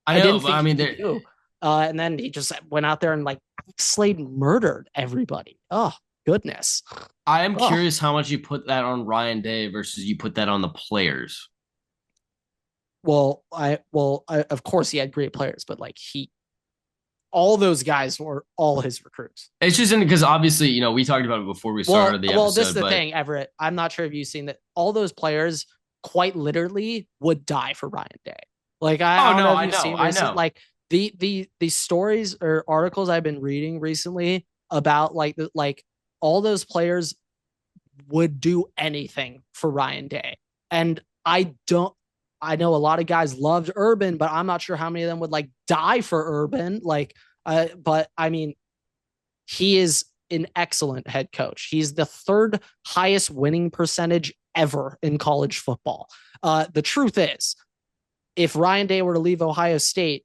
I
I
know,
didn't
but
think
I
he
mean,
could do. And then he just went out there and like Slade murdered everybody. Oh, goodness.
I am
Oh,
curious how much you put that on Ryan Day versus you put that on the players.
of course he had great players, but like all those guys were all his recruits.
It's just because obviously we talked about it before we started the
This is
episode,
the
but
thing, Everett. I'm not sure if you've seen that all those players quite literally would die for Ryan Day. Like I
oh
don't
no,
know if
I
you've
know,
seen
I
recent
know.
like the stories or articles I've been reading recently about like all those players would do anything for Ryan Day. And I know a lot of guys loved Urban, but I'm not sure how many of them would like die for Urban. But I mean, he is an excellent head coach. He's the third highest winning percentage ever in college football. The truth is, if Ryan Day were to leave Ohio State,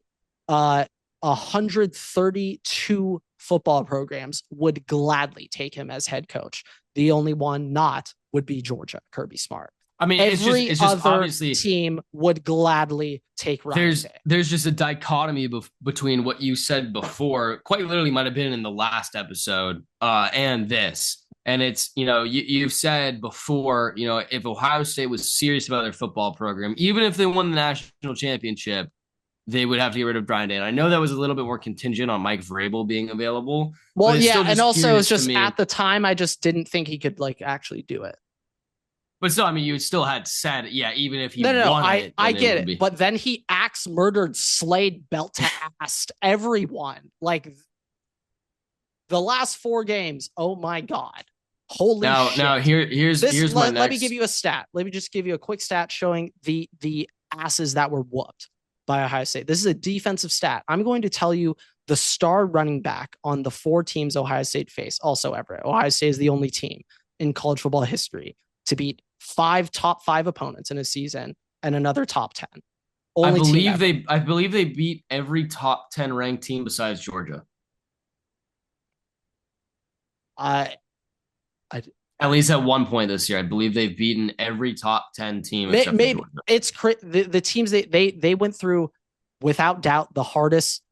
132 football programs would gladly take him as head coach. The only one not would be Georgia, Kirby Smart.
I mean,
Every
it's just
other
obviously
team would gladly take Ryan Day.
there's just a dichotomy between what you said before, quite literally might have been in the last episode, and this. And it's, you've said before, if Ohio State was serious about their football program, even if they won the national championship, they would have to get rid of Brian Day. And I know that was a little bit more contingent on Mike Vrabel being available, but
Well,
it's
yeah,
still
and
just
also it's
curious to
just
me.
at the time I just didn't think he could like actually do it.
But still, I mean, you still had said, yeah, even if he
No,
won it,
I
then it
get
would
it,
be.
but then he axe murdered, slayed, belt to ass everyone. Like the last 4 games, oh my god, holy
Now
shit!
here's my
Let me give
next.
you a stat. Let me just give you a quick stat showing the asses that were whooped by Ohio State. This is a defensive stat. I'm going to tell you the star running back on the 4 teams Ohio State face. Also, Everett, Ohio State is the only team in college football history to beat 5 top 5 opponents in a season and another top 10. Only team ever.
I believe they beat every top 10 ranked team besides Georgia.
I, I,
At least at one point this year, I believe they've beaten every top 10 team except for
maybe
Georgia.
it's the teams they went through without doubt the hardest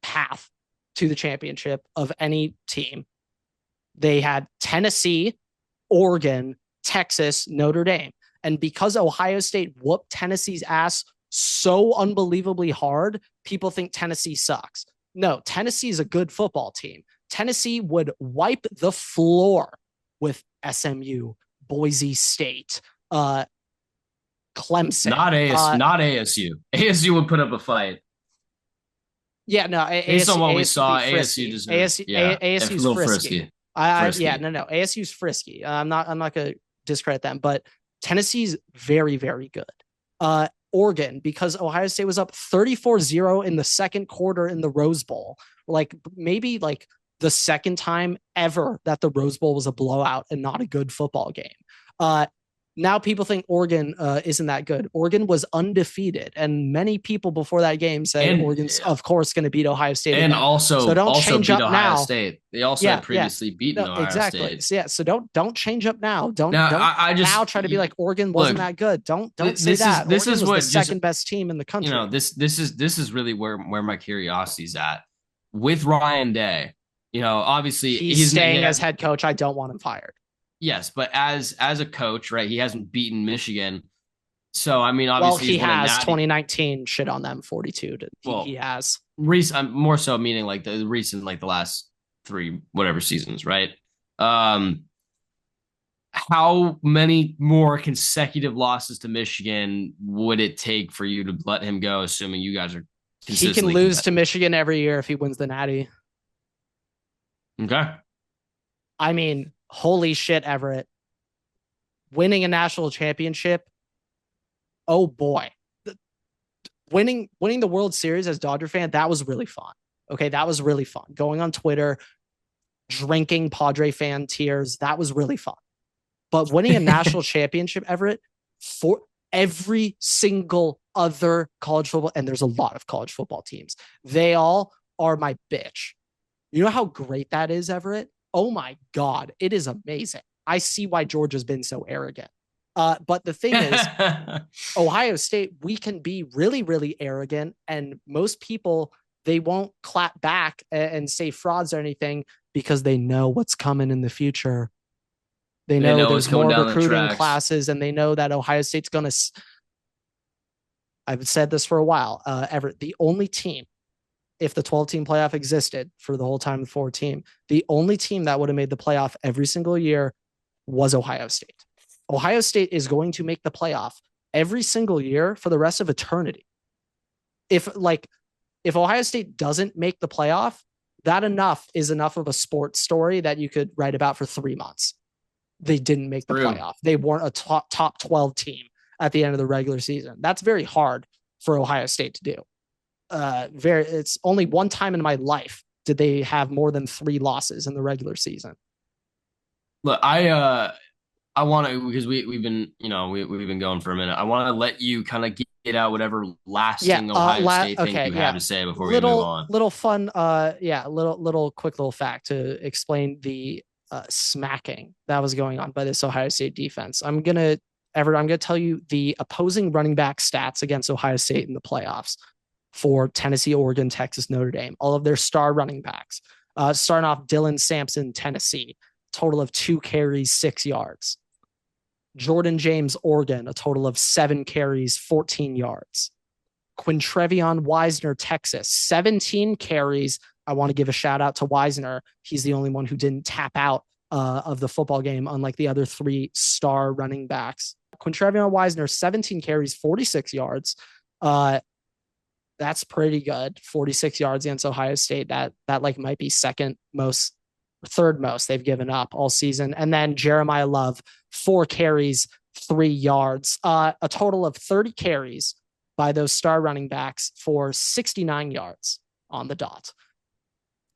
path to the championship of any team. They had Tennessee, Oregon, Texas, Notre Dame. And because Ohio State whooped Tennessee's ass so unbelievably hard, people think Tennessee sucks. No, Tennessee is a good football team. Tennessee would wipe the floor with SMU, Boise State, Clemson.
Not ASU. ASU would put up a fight.
Yeah, no,
Based on what we
ASU
saw,
frisky.
ASU deserves, yeah, a
ASU's
little
frisky.
frisky.
Yeah, no, ASU's frisky. I'm not gonna discredit them, but Tennessee's very, very good. Oregon, because Ohio State was up 34-0 in the second quarter in the Rose Bowl, like maybe like the second time ever that the Rose Bowl was a blowout and not a good football game. Now people think Oregon isn't that good. Oregon was undefeated, and many people before that game said Oregon's, of course, going to beat Ohio State
and
again. So don't change
beat
up
Ohio
now.
State. They also had previously beaten Ohio
exactly.
State.
So, yeah, so don't change up now. Don't
I just
now try to be like Oregon wasn't that good. Don't say that.
This
Oregon
is
was
what
the second best team in the country.
This is really where my curiosity's at with Ryan Day. Obviously
he's staying as head coach. I don't want him fired.
Yes, but as a coach, right? He hasn't beaten Michigan, so I mean, obviously,
he has 2019 shit on them 42. He has
recent, more so meaning like the recent, like the last 3 whatever seasons, right? How many more consecutive losses to Michigan would it take for you to let him go? Assuming you guys are
he can lose to Michigan every year if he wins the Natty.
Okay.
I mean, holy shit, Everett. Winning a national championship. Oh boy. Winning the World Series as Dodger fan, that was really fun. Okay, that was really fun. Going on Twitter, drinking Padre fan tears, that was really fun. But winning a national championship, Everett, for every single other college football, and there's a lot of college football teams, they all are my bitch. You know how great that is, Everett? Oh my God, it is amazing. I see why Georgia's been so arrogant. But the thing is, Ohio State, we can be really, really arrogant, and most people, they won't clap back and say frauds or anything because they know what's coming in the future. They know there's more recruiting classes, and they know that Ohio State's going to. I've said this for a while. Everett, the only team, if the 12-team playoff existed for the whole time, the 4-team, the only team that would have made the playoff every single year was Ohio State. Ohio State is going to make the playoff every single year for the rest of eternity. If Ohio State doesn't make the playoff, that is enough of a sports story that you could write about for 3 months. They didn't make the playoff. They weren't a top 12 team at the end of the regular season. That's very hard for Ohio State to do. It's only one time in my life did they have more than 3 losses in the regular season.
Look, I want to, because we've been we've been going for a minute. I want to let you kind of get out whatever lasting Ohio State thing you have to say before we move on.
Little fun, little quick little fact to explain the smacking that was going on by this Ohio State defense. I'm gonna Everett, I'm going to tell you the opposing running back stats against Ohio State in the playoffs for Tennessee, Oregon, Texas, Notre Dame. All of their star running backs. Starting off, Dylan Sampson, Tennessee, total of 2 carries, 6 yards. Jordan James, Oregon, a total of 7 carries, 14 yards. Quintrevion Wisner, Texas, 17 carries. I want to give a shout out to Wisner. He's the only one who didn't tap out of the football game, unlike the other 3 star running backs. Quintrevion Wisner, 17 carries, 46 yards. That's pretty good. 46 yards against Ohio State. That like might be third most they've given up all season. And then Jeremiah Love, 4 carries, 3 yards. A total of 30 carries by those star running backs for 69 yards on the dot.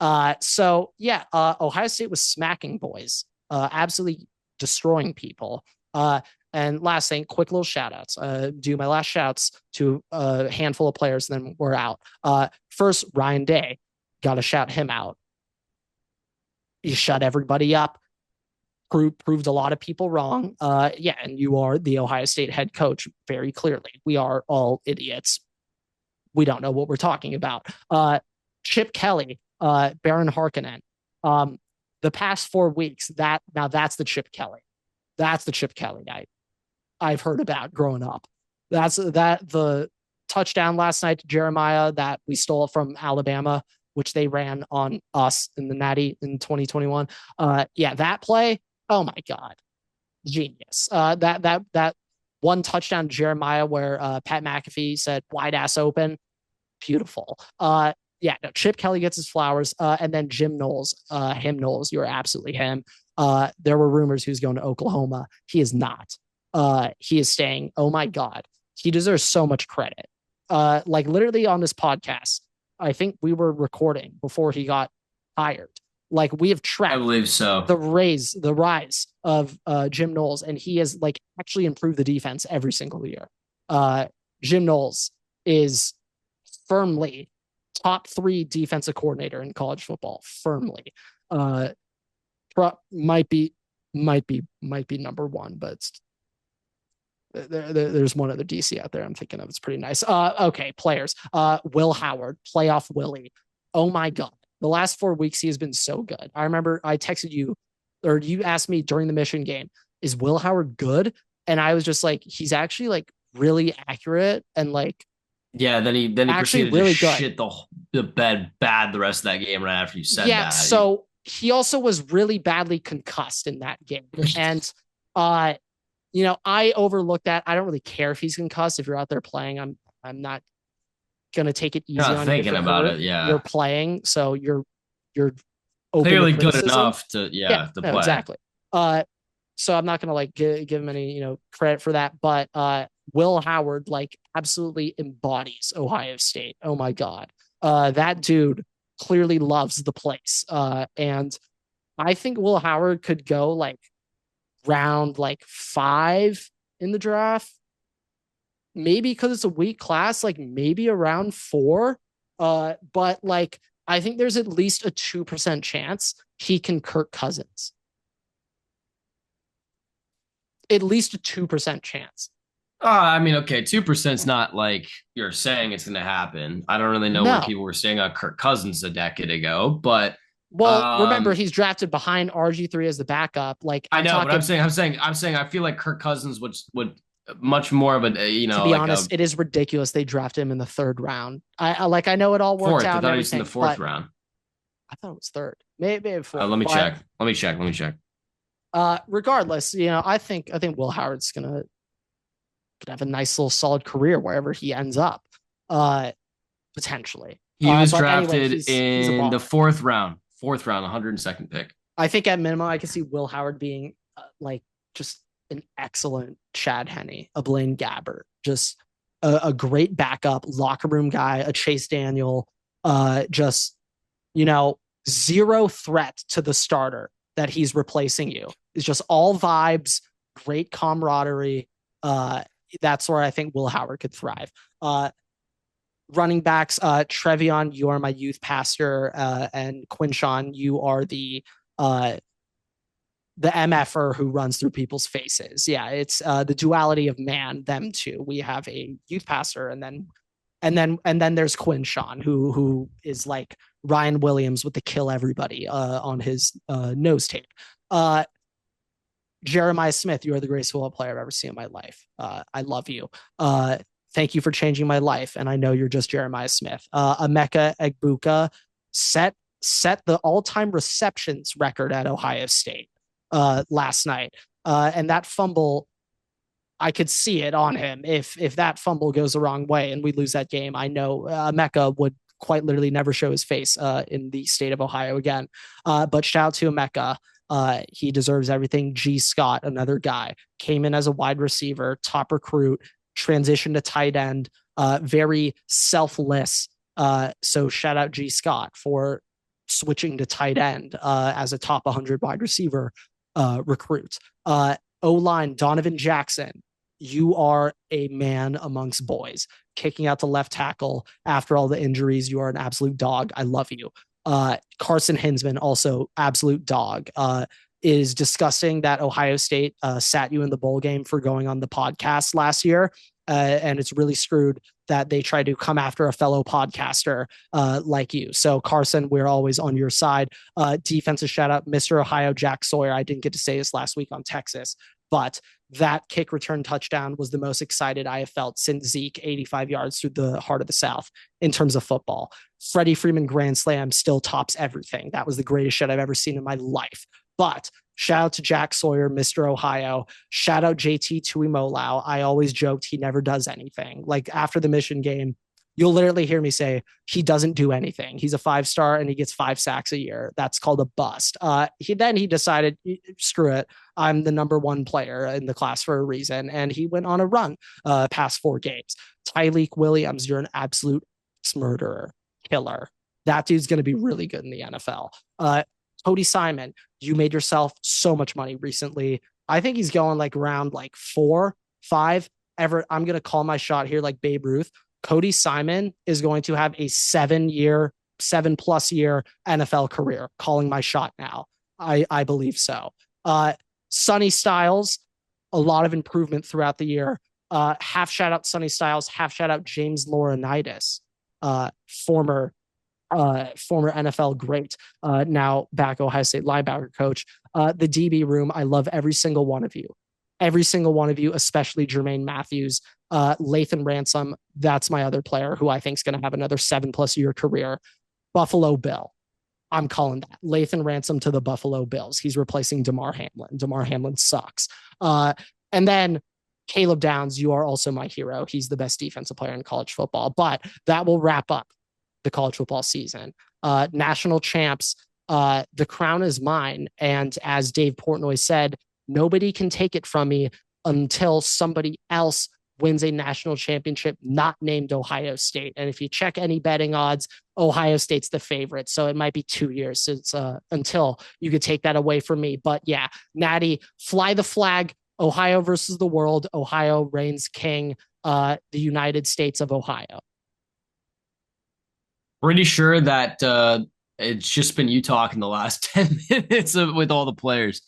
Ohio State was smacking boys, absolutely destroying people. And last thing, quick little shout outs. Do my last shouts to a handful of players, and then we're out. First, Ryan Day, got to shout him out. You shut everybody up. Proved a lot of people wrong. And you are the Ohio State head coach very clearly. We are all idiots. We don't know what we're talking about. Chip Kelly, Baron Harkonnen. The past 4 weeks, that's the Chip Kelly. That's the Chip Kelly I've heard about growing up. The touchdown last night to Jeremiah that we stole from Alabama, which they ran on us in the Natty in 2021. That play. Oh my God, genius. That one touchdown to Jeremiah where Pat McAfee said wide ass open, beautiful. Chip Kelly gets his flowers, and then Jim Knowles, you're absolutely him. There were rumors he was going to Oklahoma. He is not. He is staying. Oh my God, he deserves so much credit. Like literally on this podcast, I think we were recording before he got hired. Like we have tracked,
I believe so,
the rise of Jim Knowles, and he has like actually improved the defense every single year. Jim Knowles is firmly top 3 defensive coordinator in college football. Firmly, might be number 1, but there's one other DC out there I'm thinking of. It's pretty nice. Okay, players. Will Howard, playoff Willie. Oh my God. The last 4 weeks, he has been so good. I remember I texted you, or you asked me during the Michigan game, is Will Howard good? And I was just like, he's actually like really accurate and like,
yeah. Then he proceeded
really
to shit the bed bad the rest of that game right after you said that.
So he also was really badly concussed in that game. And I overlooked that. I don't really care if he's concussed. If you're out there playing, I'm not gonna take it easy on you.
Thinking about it, yeah.
You're playing, so you're
clearly good enough to play.
Exactly. So I'm not gonna like give him any credit for that, but Will Howard like absolutely embodies Ohio State. Oh my God, that dude clearly loves the place, and I think Will Howard could go like round like 5 in the draft. Maybe because it's a weak class, like maybe around 4. But like I think there's at least a 2% chance he can Kirk Cousins. At least a 2% chance.
I mean, okay, 2% is not like you're saying it's going to happen. I don't really know where people were staying on Kirk Cousins a decade ago, but
remember he's drafted behind RG3 as the backup. Like
I know, but I'm saying I feel like Kirk Cousins would much more of a to
be honest, it is ridiculous they drafted him in the 3rd round. I know it all worked out.
I thought he was in the 4th round.
I thought it was 3rd, maybe 4th.
Let me check.
Regardless, I think Will Howard's gonna have a nice little solid career wherever he ends up. Potentially,
he was drafted in the 4th round, 102nd pick.
I think at minimum, I can see Will Howard being like just an excellent Chad Henne, a Blaine Gabbert, just a great backup, locker room guy, a Chase Daniel, just, zero threat to the starter that he's replacing you. It's just all vibes, great camaraderie. That's where I think Will Howard could thrive. Running backs, Trevion, you are my youth pastor, and Quinshawn, you are the the MFer who runs through people's faces. Yeah, it's the duality of man, them two. We have a youth pastor, and then there's Quinn Sean, who is like Ryan Williams with the kill everybody on his nose tape. Uh, Jeremiah Smith, you are the greatest football player I've ever seen in my life. I love you. Thank you for changing my life, and I know you're just Jeremiah Smith. Emeka Egbuka set the all-time receptions record at Ohio State last night, and that fumble, I could see it on him. If that fumble goes the wrong way and we lose that game, I know Emeka would quite literally never show his face in the state of Ohio again. But shout out to Emeka. He deserves everything. G. Scott, another guy, came in as a wide receiver, top recruit, transitioned to tight end, very selfless. So shout out G. Scott for switching to tight end as a top 100 wide receiver recruit. O-line, Donovan Jackson, you are a man amongst boys. Kicking out to left tackle after all the injuries, you are an absolute dog. I love you. Carson Hinsman, also absolute dog. Is disgusting that Ohio State sat you in the bowl game for going on the podcast last year. And it's really screwed that they try to come after a fellow podcaster like you. So Carson, we're always on your side. Defensive shout out, Mr. Ohio, Jack Sawyer. I didn't get to say this last week on Texas, but that kick return touchdown was the most excited I have felt since Zeke 85 yards through the heart of the South in terms of football. Freddie Freeman Grand Slam still tops everything. That was the greatest shit I've ever seen in my life. But shout out to Jack Sawyer, Mr. Ohio. Shout out JT Tuimoloau. I always joked he never does anything. Like after the Mission game, you'll literally hear me say he doesn't do anything. He's a 5-star and he gets 5 sacks a year. That's called a bust. He decided, screw it. I'm the number one player in the class for a reason. And he went on a run past 4 games. Tyleik Williams, you're an absolute murderer, killer. That dude's going to be really good in the NFL. Cody Simon, you made yourself so much money recently. I think he's going like around like 4, 5. I'm going to call my shot here like Babe Ruth. Cody Simon is going to have a 7+ year NFL career. Calling my shot now. I believe so. Sonny Styles, a lot of improvement throughout the year. Half shout out Sonny Styles, half shout out James Laurinaitis, former NFL great, now back Ohio State linebacker coach. The DB room, I love every single one of you. Every single one of you, especially Jermaine Matthews, Lathan Ransom. That's my other player who I think is going to have another 7+ year career. Buffalo Bill. I'm calling that. Lathan Ransom to the Buffalo Bills. He's replacing Damar Hamlin. Damar Hamlin sucks. And then Caleb Downs, you are also my hero. He's the best defensive player in college football. But that will wrap up the college football season. National champs, the crown is mine. And as Dave Portnoy said, nobody can take it from me until somebody else wins a national championship not named Ohio State. And if you check any betting odds, Ohio State's the favorite. So it might be 2 years since until you could take that away from me. But yeah, Natty, fly the flag. Ohio versus the world. Ohio reigns king. The United States of Ohio.
Pretty sure that it's just been you talking the last 10 minutes with all the players.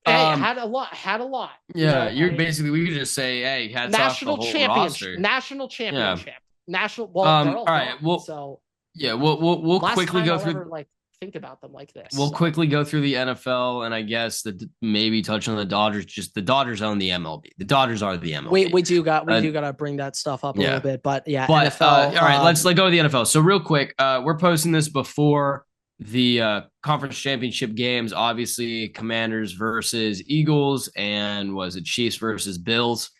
Hey, had a lot.
Yeah, you're basically, we could just say, hey, hats off the whole roster.
National championship.
Yeah.
National. Well,
all right. Well,
so
yeah, we'll quickly go through.
Ever, think about them like this.
We'll quickly go through the NFL, and I guess that maybe touch on the Dodgers. Just the Dodgers own the MLB. The Dodgers are the MLB.
We do got to bring that stuff up a little bit, but yeah. NFL.
All right, let's go to the NFL. So real quick, we're posting this before the conference championship games. Obviously, Commanders versus Eagles, and was it Chiefs versus Bills?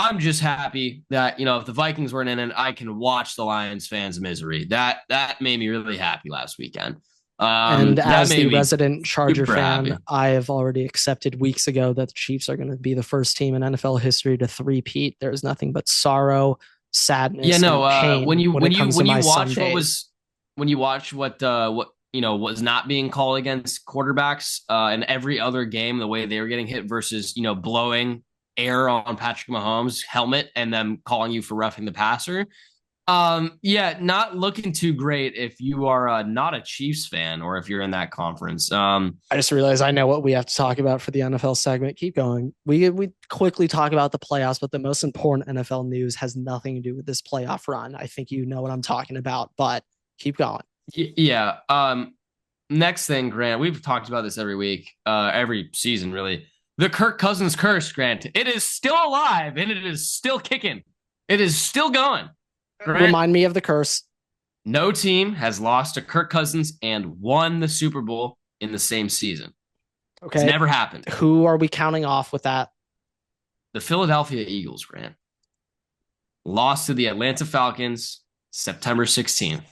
I'm just happy that, if the Vikings weren't in it, I can watch the Lions fans' misery. That made me really happy last weekend.
And as the resident Charger fan,
happy.
I have already accepted weeks ago that the Chiefs are going to be the first team in NFL history to three-peat. There's nothing but sorrow, sadness, and pain
when you watch what was not being called against quarterbacks and every other game, the way they were getting hit versus blowing air on Patrick Mahomes' helmet and them calling you for roughing the passer. Yeah, not looking too great if you are not a Chiefs fan or if you're in that conference.
I just realized I know what we have to talk about for the NFL segment. Keep going. We quickly talk about the playoffs, but the most important NFL news has nothing to do with this playoff run. I think you know what I'm talking about, but keep going.
Yeah. Next thing, Grant, we've talked about this every week, every season, really. The Kirk Cousins curse, Grant. It is still alive and it is still kicking. It is still going. Grant,
Remind me of the curse.
no team has lost to Kirk Cousins and won the Super Bowl in the same season. It's
Okay.
never happened.
Who are we counting off with that?
The Philadelphia Eagles, Grant, lost to the Atlanta Falcons September 16th.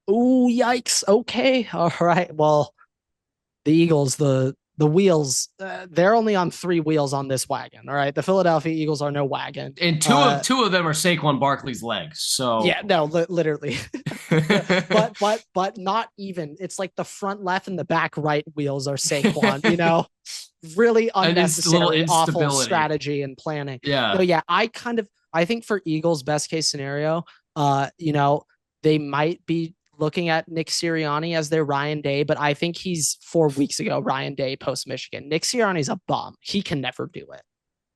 Oh, yikes. Okay. All right. Well, the Eagles, the wheels, they're only on three wheels on this wagon. All right. The Philadelphia Eagles are no wagon.
And two of them are Saquon Barkley's legs. So
yeah, no, literally. but not even. It's like the front left and the back right wheels are Saquon, really unnecessary, awful strategy and planning.
Yeah.
So yeah, I think for Eagles, best case scenario, they might be looking at Nick Sirianni as their Ryan Day, but I think he's 4 weeks ago, Ryan Day post Michigan. Nick Sirianni's a bum. He can never do it.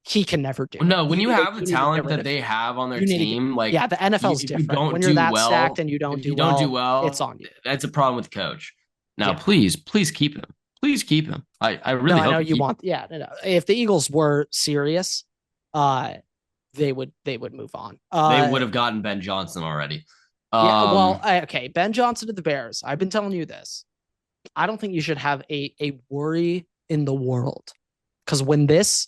He can never do it.
No, when you have the talent that they have on their team, like
yeah, the NFL's different. When you're that stacked and you don't do well, it's on you.
That's a problem with the coach. Now, please keep him. Please keep him. I really hope
I know you want. Yeah, no. If the Eagles were serious, they would move on.
They would have gotten Ben Johnson already.
Okay. Ben Johnson to the Bears. I've been telling you this. I don't think you should have a worry in the world, because when this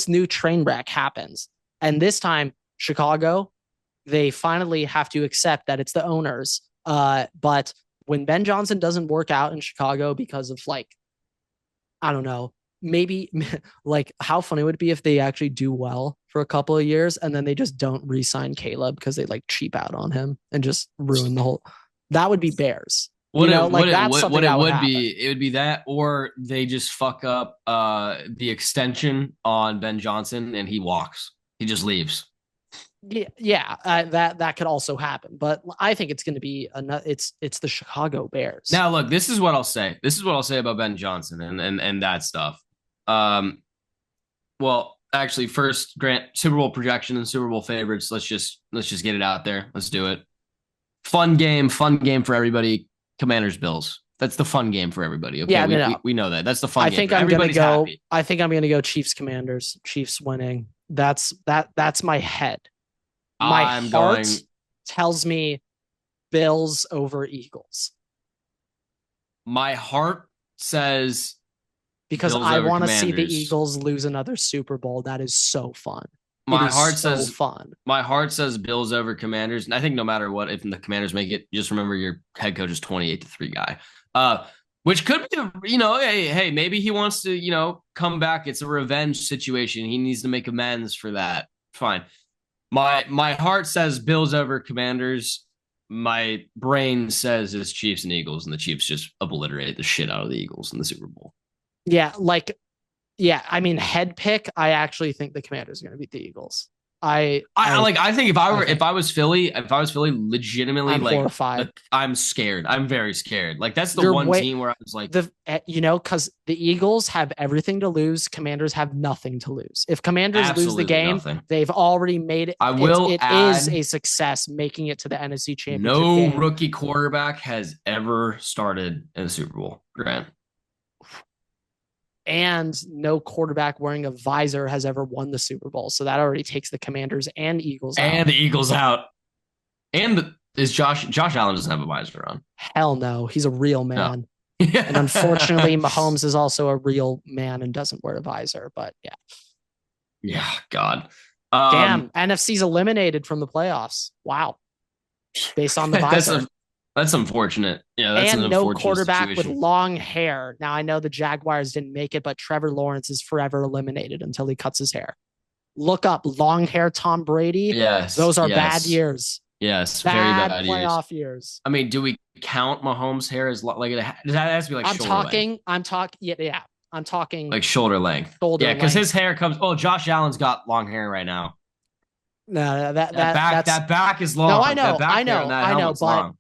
new train wreck happens, and this time Chicago, they finally have to accept that it's the owners. But when Ben Johnson doesn't work out in Chicago because of I don't know, maybe how funny would it be if they actually do well for a couple of years and then they just don't re-sign Caleb because they cheap out on him and just ruin the whole. That would be Bears.
What it would be that, or they just fuck up the extension on Ben Johnson and he walks. He just leaves.
That could also happen, but I think it's going to be it's the Chicago Bears.
Now, look, this is what I'll say. This is what I'll say about Ben Johnson and that stuff. Well, actually, first, Grant, Super Bowl projection and Super Bowl favorites. Let's just get it out there. Let's do it. Fun game for everybody. Commanders Bills. That's the fun game for everybody. Okay, yeah, we know that. That's the fun game.
I think I'm gonna go Chiefs Commanders. Chiefs winning. That's my head. My heart tells me Bills over Eagles.
My heart says
because I want to see the Eagles lose another Super Bowl. That is so fun.
My heart says fun. My heart says Bills over Commanders. And I think no matter what, if the Commanders make it, just remember your head coach is 28-3 guy. Which could be, hey, maybe he wants to, come back. It's a revenge situation. He needs to make amends for that. Fine. My heart says Bills over Commanders. My brain says it's Chiefs and Eagles, and the Chiefs just obliterate the shit out of the Eagles in the Super Bowl.
Yeah, I mean, head pick, I actually think the Commanders are going to beat the Eagles. I
think if I was Philly, legitimately I'm scared. I'm very scared. That's the one team where I was like,
because the Eagles have everything to lose. Commanders have nothing to lose. If Commanders lose the game, they've already made it. It is a success making it to the NFC Championship.
No rookie quarterback has ever started in a Super Bowl, Grant.
And no quarterback wearing a visor has ever won the Super Bowl. So that already takes the Commanders and Eagles out.
And the Eagles out. And is Josh Allen doesn't have a visor on.
Hell no. He's a real man. No. And unfortunately, Mahomes is also a real man and doesn't wear a visor. But yeah.
Yeah, God.
Damn, NFC's eliminated from the playoffs. Wow. Based on the visor.
That's unfortunate. Yeah, that's
and no quarterback situation. With long hair. Now, I know the Jaguars didn't make it, but Trevor Lawrence is forever eliminated until he cuts his hair. Look up long hair Tom Brady.
Yes.
Those are bad years.
Yes,
very bad playoff years.
I mean, do we count Mahomes' hair as does that has to be shoulder length? I'm talking
like
shoulder length. Yeah, because his hair comes. Oh, Josh Allen's got long hair right now.
No, that's
That back is
no,
long. That back hair on that
I know,
helmet's
but
long.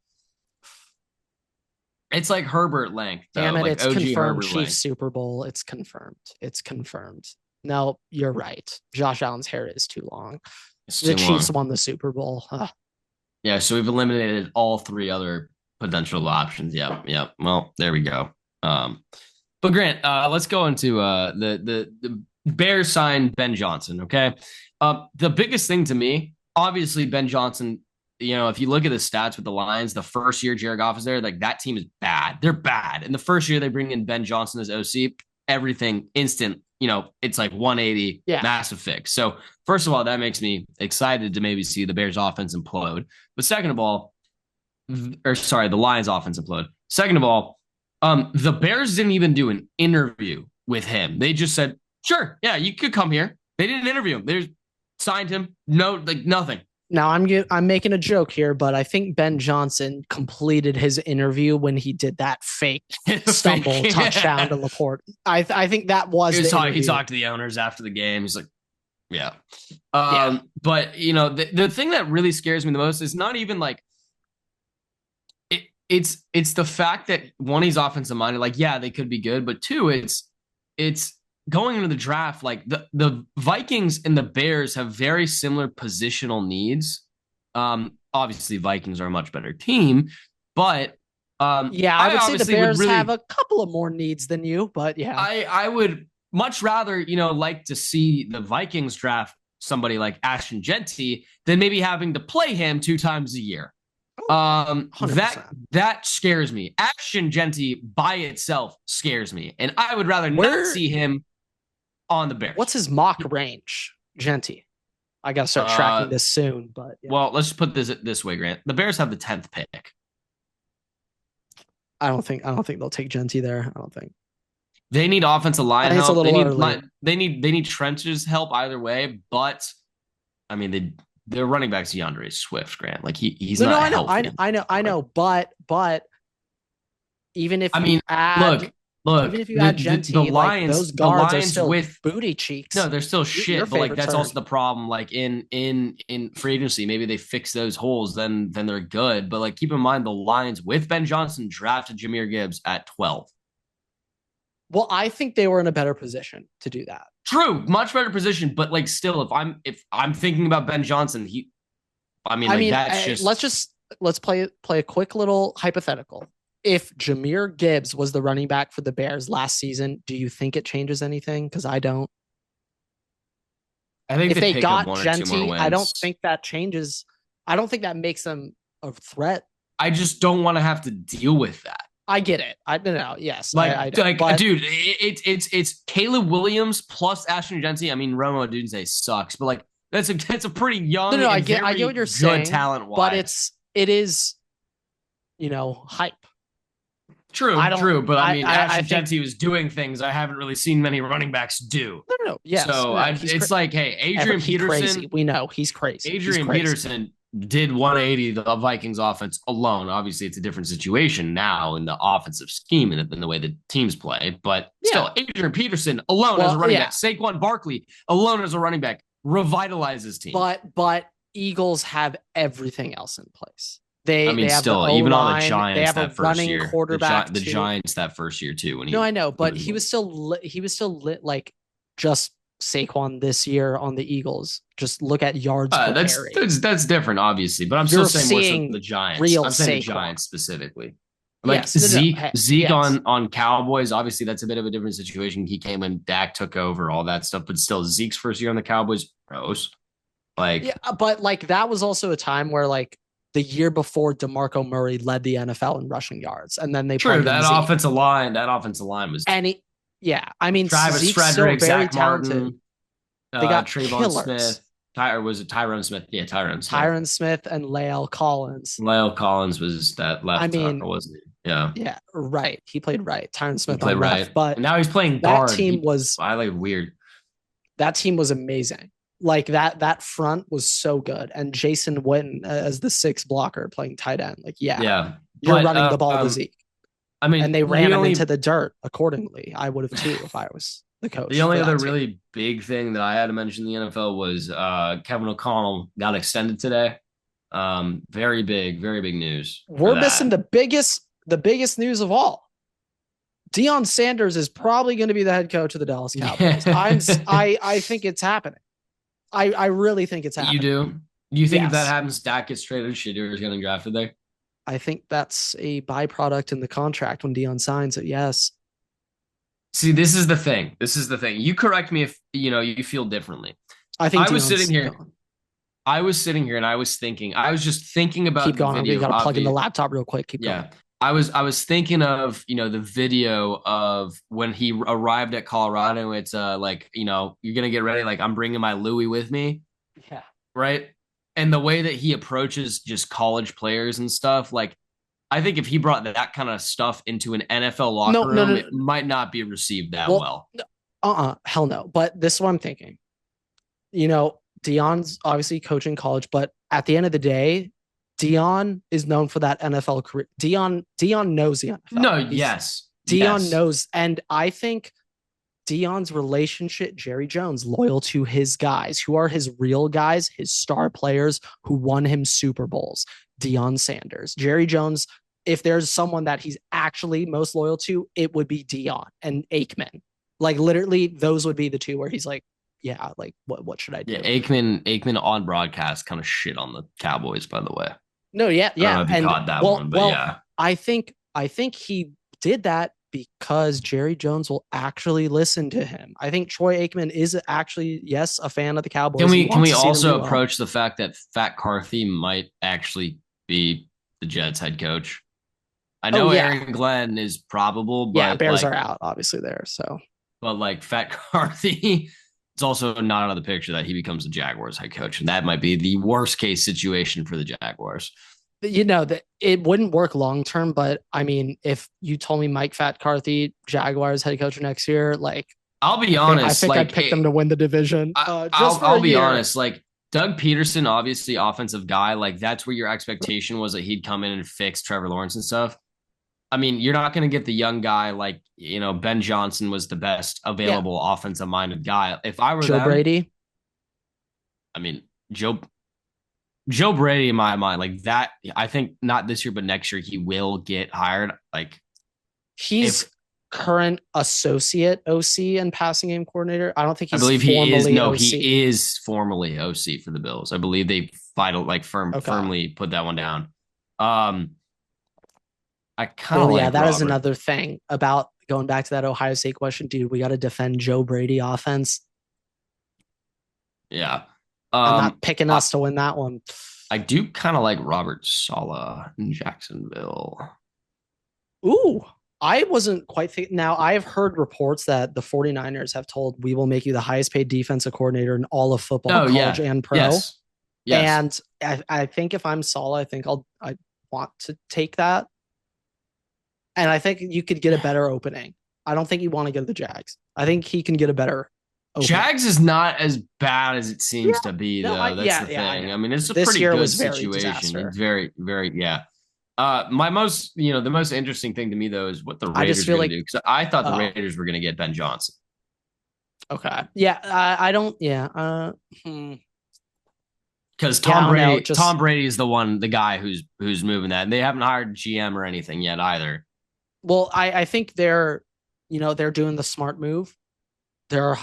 It's like Herbert length though,
damn it,
like
it's
OG
confirmed.
Herbert
Chiefs
length.
Super Bowl. It's confirmed. It's confirmed. No, you're right. Josh Allen's hair is too long.
It's
The
too
Chiefs
long.
won the Super Bowl.
Yeah, so we've eliminated all three other potential options. Yep, yep. Well, there we go. But Grant, let's go into the Bears signed Ben Johnson. Okay, the biggest thing to me, obviously, Ben Johnson. You know, if you look at the stats with the Lions, the first year Jared Goff is there, like that team is bad. They're bad. And the first year they bring in Ben Johnson as OC, everything instant. You know, it's like 180,
Yeah.
massive fix. So first of all, that makes me excited to maybe see the Bears offense implode. But second of all, or sorry, the Lions offense implode. Second of all, the Bears didn't even do an interview with him. They just said, "Sure, yeah, you could come here." They didn't interview him. They signed him. No, like nothing.
Now I'm making a joke here, but I think Ben Johnson completed his interview when he did that fake stumble touchdown to Laporte. I think that was
he talked to the owners after the game. He's like, yeah.
Yeah.
But you know, the thing that really scares me the most is not even like it's the fact that one, he's offensive minded, like, yeah, they could be good, but two, it's going into the draft, like the Vikings and the Bears have very similar positional needs. Obviously Vikings are a much better team, but
yeah, I would say the Bears
really
have a couple of more needs than you, but yeah.
I would much rather, you know, like to see the Vikings draft somebody like Ashton Genty than maybe having to play him 2 times a year.
100%.
That scares me. Ashton Genty by itself scares me, and I would rather not see him on the Bears.
What's his mock range, Genty? I gotta start tracking this soon. But
yeah. Well, let's put this way, Grant. The Bears have the 10th pick.
I don't think they'll take Genty there. I don't think.
They need offensive line help.
It's a little
they need trenches help either way, but I mean their running back's DeAndre Swift, Grant. Like he's not healthy.
I know, but even if
look,
even if you add Genty,
the Lions,
those guards
are
still
with
booty cheeks.
No, they're still shit, but like that's also the problem. Like in free agency, maybe they fix those holes, then they're good. But like keep in mind the Lions with Ben Johnson drafted Jahmyr Gibbs at 12.
Well, I think they were in a better position to do that.
True, much better position, but like still, if I'm thinking about Ben Johnson,
let's play a quick little hypothetical. If Jahmyr Gibbs was the running back for the Bears last season, do you think it changes anything? Because I don't.
I think
if they got Genty, I don't think that changes. I don't think that makes them a threat.
I just don't want to have to deal with that.
I get it. I don't know. Yes,
dude, it's Caleb Williams plus Ashton Genty. I mean, Romo Odunze sucks, but like that's a pretty young.
No, I get what you're saying.
Talent wise,
but it is, you know, hype.
True, but I mean, Ashton Genty was doing things I haven't really seen many running backs do.
No, yes.
So it's like, hey, Adrian Peterson.
Crazy. We know he's crazy.
Adrian Peterson did 180 the Vikings offense alone. Obviously, it's a different situation now in the offensive scheme and in the way the teams play. But still, Adrian Peterson alone as a running back, Saquon Barkley alone as a running back, revitalizes team.
But Eagles have everything else in place. They have
even on the Giants,
they have
that
a
first
running
year,
quarterback.
The Giants that first year too. When
I know, but he was still lit like just Saquon this year on the Eagles. Just look at yards.
That's different, obviously, but I'm still saying more so the Giants. I'm saying the Giants specifically. Like Zeke on Cowboys, obviously that's a bit of a different situation. He came and Dak took over, all that stuff, but still Zeke's first year on the Cowboys, gross.
But like that was also a time where like the year before DeMarco Murray led the NFL in rushing yards, and then they
that offensive line was
I mean,
Travis
Zeke's
Frederick,
still very
Zach
talented.
Martin,
they got
Trayvon Smith. Was it Tyron Smith? Yeah, Tyron Smith.
Tyron Smith and Lael Collins.
Lael Collins was that left tackle, wasn't he? Yeah.
Yeah, right. He played right. Tyron Smith
played
right.
Left,
but
now he's playing guard.
That team
weird.
That team was amazing. Like that front was so good. And Jason Witten as the 6th blocker playing tight end. Like, you're running the ball to Zeke.
I mean,
and they ran him into the dirt accordingly. I would have too if I was the
The
coach
only
for
other
that team.
really big thing that I had to mention in the NFL was Kevin O'Connell got extended today. Very big news for
We're missing
that.
the biggest news of all. Deion Sanders is probably going to be the head coach of the Dallas Cowboys. I think it's happening. I really think it's
You
happening.
do? You think if that
Yes.
happens, Dak gets traded, Shadur is getting drafted there?
I think that's a byproduct in the contract when Deion signs it. Yes.
See, this is the thing. This is the thing. You correct me if you feel differently.
I think
I was sitting
Deion's
here.
gone.
I was sitting here and I was thinking. I was just thinking
Keep
about the
going. We
video.
got to plug in the
Obvious,
laptop real quick. Keep going.
yeah. I was thinking of the video of when he arrived at Colorado. It's like you're gonna get ready. Like I'm bringing my Louis with me,
Yeah.
right? And the way that he approaches just college players and stuff, like I think if he brought that kind of stuff into an NFL
No,
locker
no,
room,
no.
it might not be received that
Well,
well.
hell no. But this is what I'm thinking. Deion's obviously coaching college, but at the end of the day, Deion is known for that NFL career. Deion knows the NFL.
No, yes,
Deion
yes,
knows, and I think Deion's relationship, Jerry Jones, loyal to his guys, who are his real guys, his star players who won him Super Bowls. Deion Sanders, Jerry Jones. If there's someone that he's actually most loyal to, it would be Deion and Aikman. Like literally, those would be the two where he's like, yeah, like what should I
yeah.
do?
Aikman on broadcast kind of shit on the Cowboys, by the way.
No, yeah,
I don't know
yeah,
if you
and
caught that
well,
one, but
well,
yeah.
I think he did that because Jerry Jones will actually listen to him. I think Troy Aikman is actually, yes, a fan of the
Can
Cowboys. He
we can
wants
we
to see them do
also
well.
approach the fact that Fat Carthy might actually be the Jets head coach? I
Oh
know
yeah,
Aaron Glenn is probable,
yeah.
but
Bears are out obviously there. So
Fat Carthy, it's also not out of the picture that he becomes the Jaguars head coach, and that might be the worst case situation for the Jaguars.
that it wouldn't work long term. But I mean, if you told me Mike Fat Carthy, Jaguars head coach next year, like
I'll be
I
honest,
think I'd
like
pick them to win the division, just for
I'll
a
be
year.
honest, like Doug Peterson, obviously offensive guy, like that's where your expectation was that he'd come in and fix Trevor Lawrence and stuff. I mean, you're not going to get the young guy like, Ben Johnson was the best
Yeah,
available offensive minded guy. If I were
Joe
them,
Brady.
I mean, Joe Brady in my mind, like that, I think not this year, but next year he will get hired. Like
He's
if
current associate OC and passing game coordinator. I don't think
I
he's
believe he is,
formally
no,
OC.
he is formally OC for the Bills. I believe they final like
Okay.
firmly put that one down. Um, I kind of
Well, yeah,
like
that is
Robert.
another thing about going back to that Ohio State question, dude. We got to defend Joe Brady offense.
Yeah.
I'm
Um,
not picking
I,
us to win that one.
I do kind of like Robert Sala in Jacksonville.
Ooh, I wasn't quite thinking. Now, I've heard reports that the 49ers have told we will make you the highest paid defensive coordinator in all of football,
Oh
college
yeah.
and pro.
Yes. Yes.
And I think if I'm Saul, I want to take that. And I think you could get a better opening. I don't think you want to go to the Jags. I think he can get a better opening.
Jags is not as bad as it seems
Yeah.
to be,
No,
though. That's the
yeah, I
thing.
know.
I mean, it's a
This
pretty
year
good
was very
situation.
disaster.
It's very, very, yeah. The most interesting thing to me though is what the
I just
Raiders are
feel
going to
like,
do because I thought the
oh,
Raiders were going to get Ben Johnson
okay. Yeah, I don't, yeah.
because
Yeah, I don't know.
Tom
Just,
Brady is the guy who's moving that. And they haven't hired GM or anything yet either.
well, I think they're doing the smart move. They're,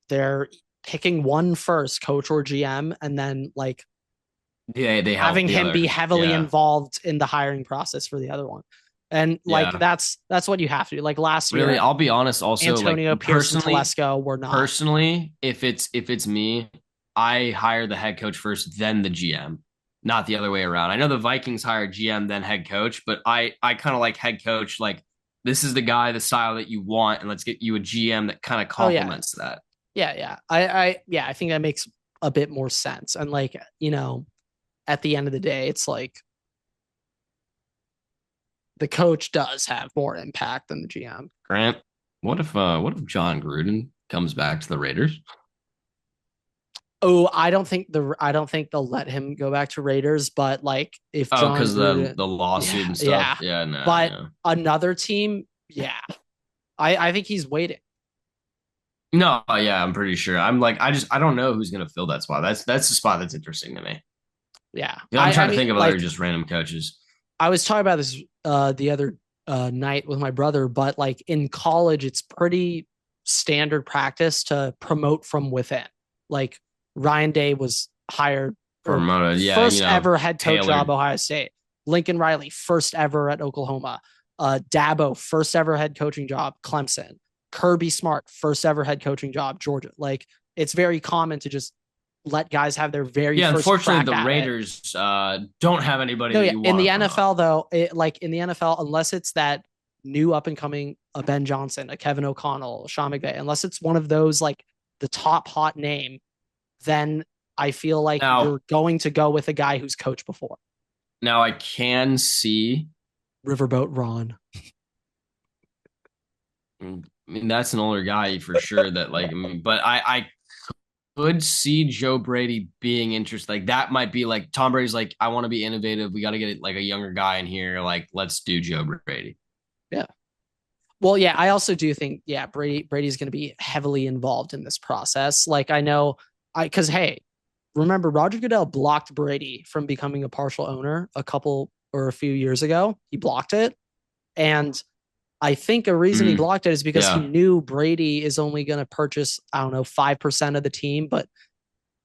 they're picking one first, coach or GM, and then like
Yeah, they help
having
the
him
other.
be heavily
Yeah,
involved in the hiring process for the other one. And like
yeah.
that's what you have to do. Like last
Really,
year,
I'll be honest. Also, like
Antonio Pierce and Telesco were not.
personally, if it's me, I hire the head coach first, then the GM, not the other way around. I know the Vikings hire GM then head coach, but I kind of like head coach. Like this is the guy, the style that you want, and let's get you a GM that kind of
Oh yeah,
complements that.
yeah. I think that makes a bit more sense. And like at the end of the day, it's like the coach does have more impact than the GM.
Grant, what if John Gruden comes back to the Raiders?
Oh, I don't think they'll let him go back to Raiders, but like if
Oh,
John
because
Gruden,
the lawsuit
yeah,
and stuff.
yeah.
Yeah, no,
But
yeah.
another team, yeah. I think he's waiting.
No, yeah, I'm pretty sure. I'm like, I don't know who's gonna fill that spot. That's the spot that's interesting to me.
Yeah.
Yeah, I'm
I
trying to
mean,
think of other
like
just random coaches.
I was talking about this the other night with my brother, but like in college, it's pretty standard practice to promote from within. Like Ryan Day was hired or
Promoted, yeah,
first ever head coach job
tailored.
Ohio State. Lincoln Riley, first ever at Oklahoma. Dabo, first ever head coaching job, Clemson. Kirby Smart, first ever head coaching job, Georgia. Like it's very common to just let guys have their very
Yeah,
first
unfortunately,
crack
the
at it.
Raiders don't have anybody
No,
that
yeah.
you
In
want
the
to promote.
NFL, though, like in the NFL, unless it's that new up and coming a Ben Johnson, a Kevin O'Connell, Sean McVay, unless it's one of those like the top hot name, then I feel like
Now,
you're going to go with a guy who's coached before.
now I can see.
Riverboat Ron.
I mean, that's an older guy for sure. That like, I mean, but I could see Joe Brady being interested. Like that might be like Tom Brady's like, I want to be innovative. We got to get like a younger guy in here. Like, let's do Joe Brady.
Yeah. Well, yeah, I also do think, yeah, Brady's going to be heavily involved in this process. Like I know, because hey, remember Roger Goodell blocked Brady from becoming a partial owner a couple or a few years ago. He blocked it, and I think a reason he
Mm,
blocked it is because he
yeah.
knew Brady is only going to purchase, I don't know, 5% of the team, but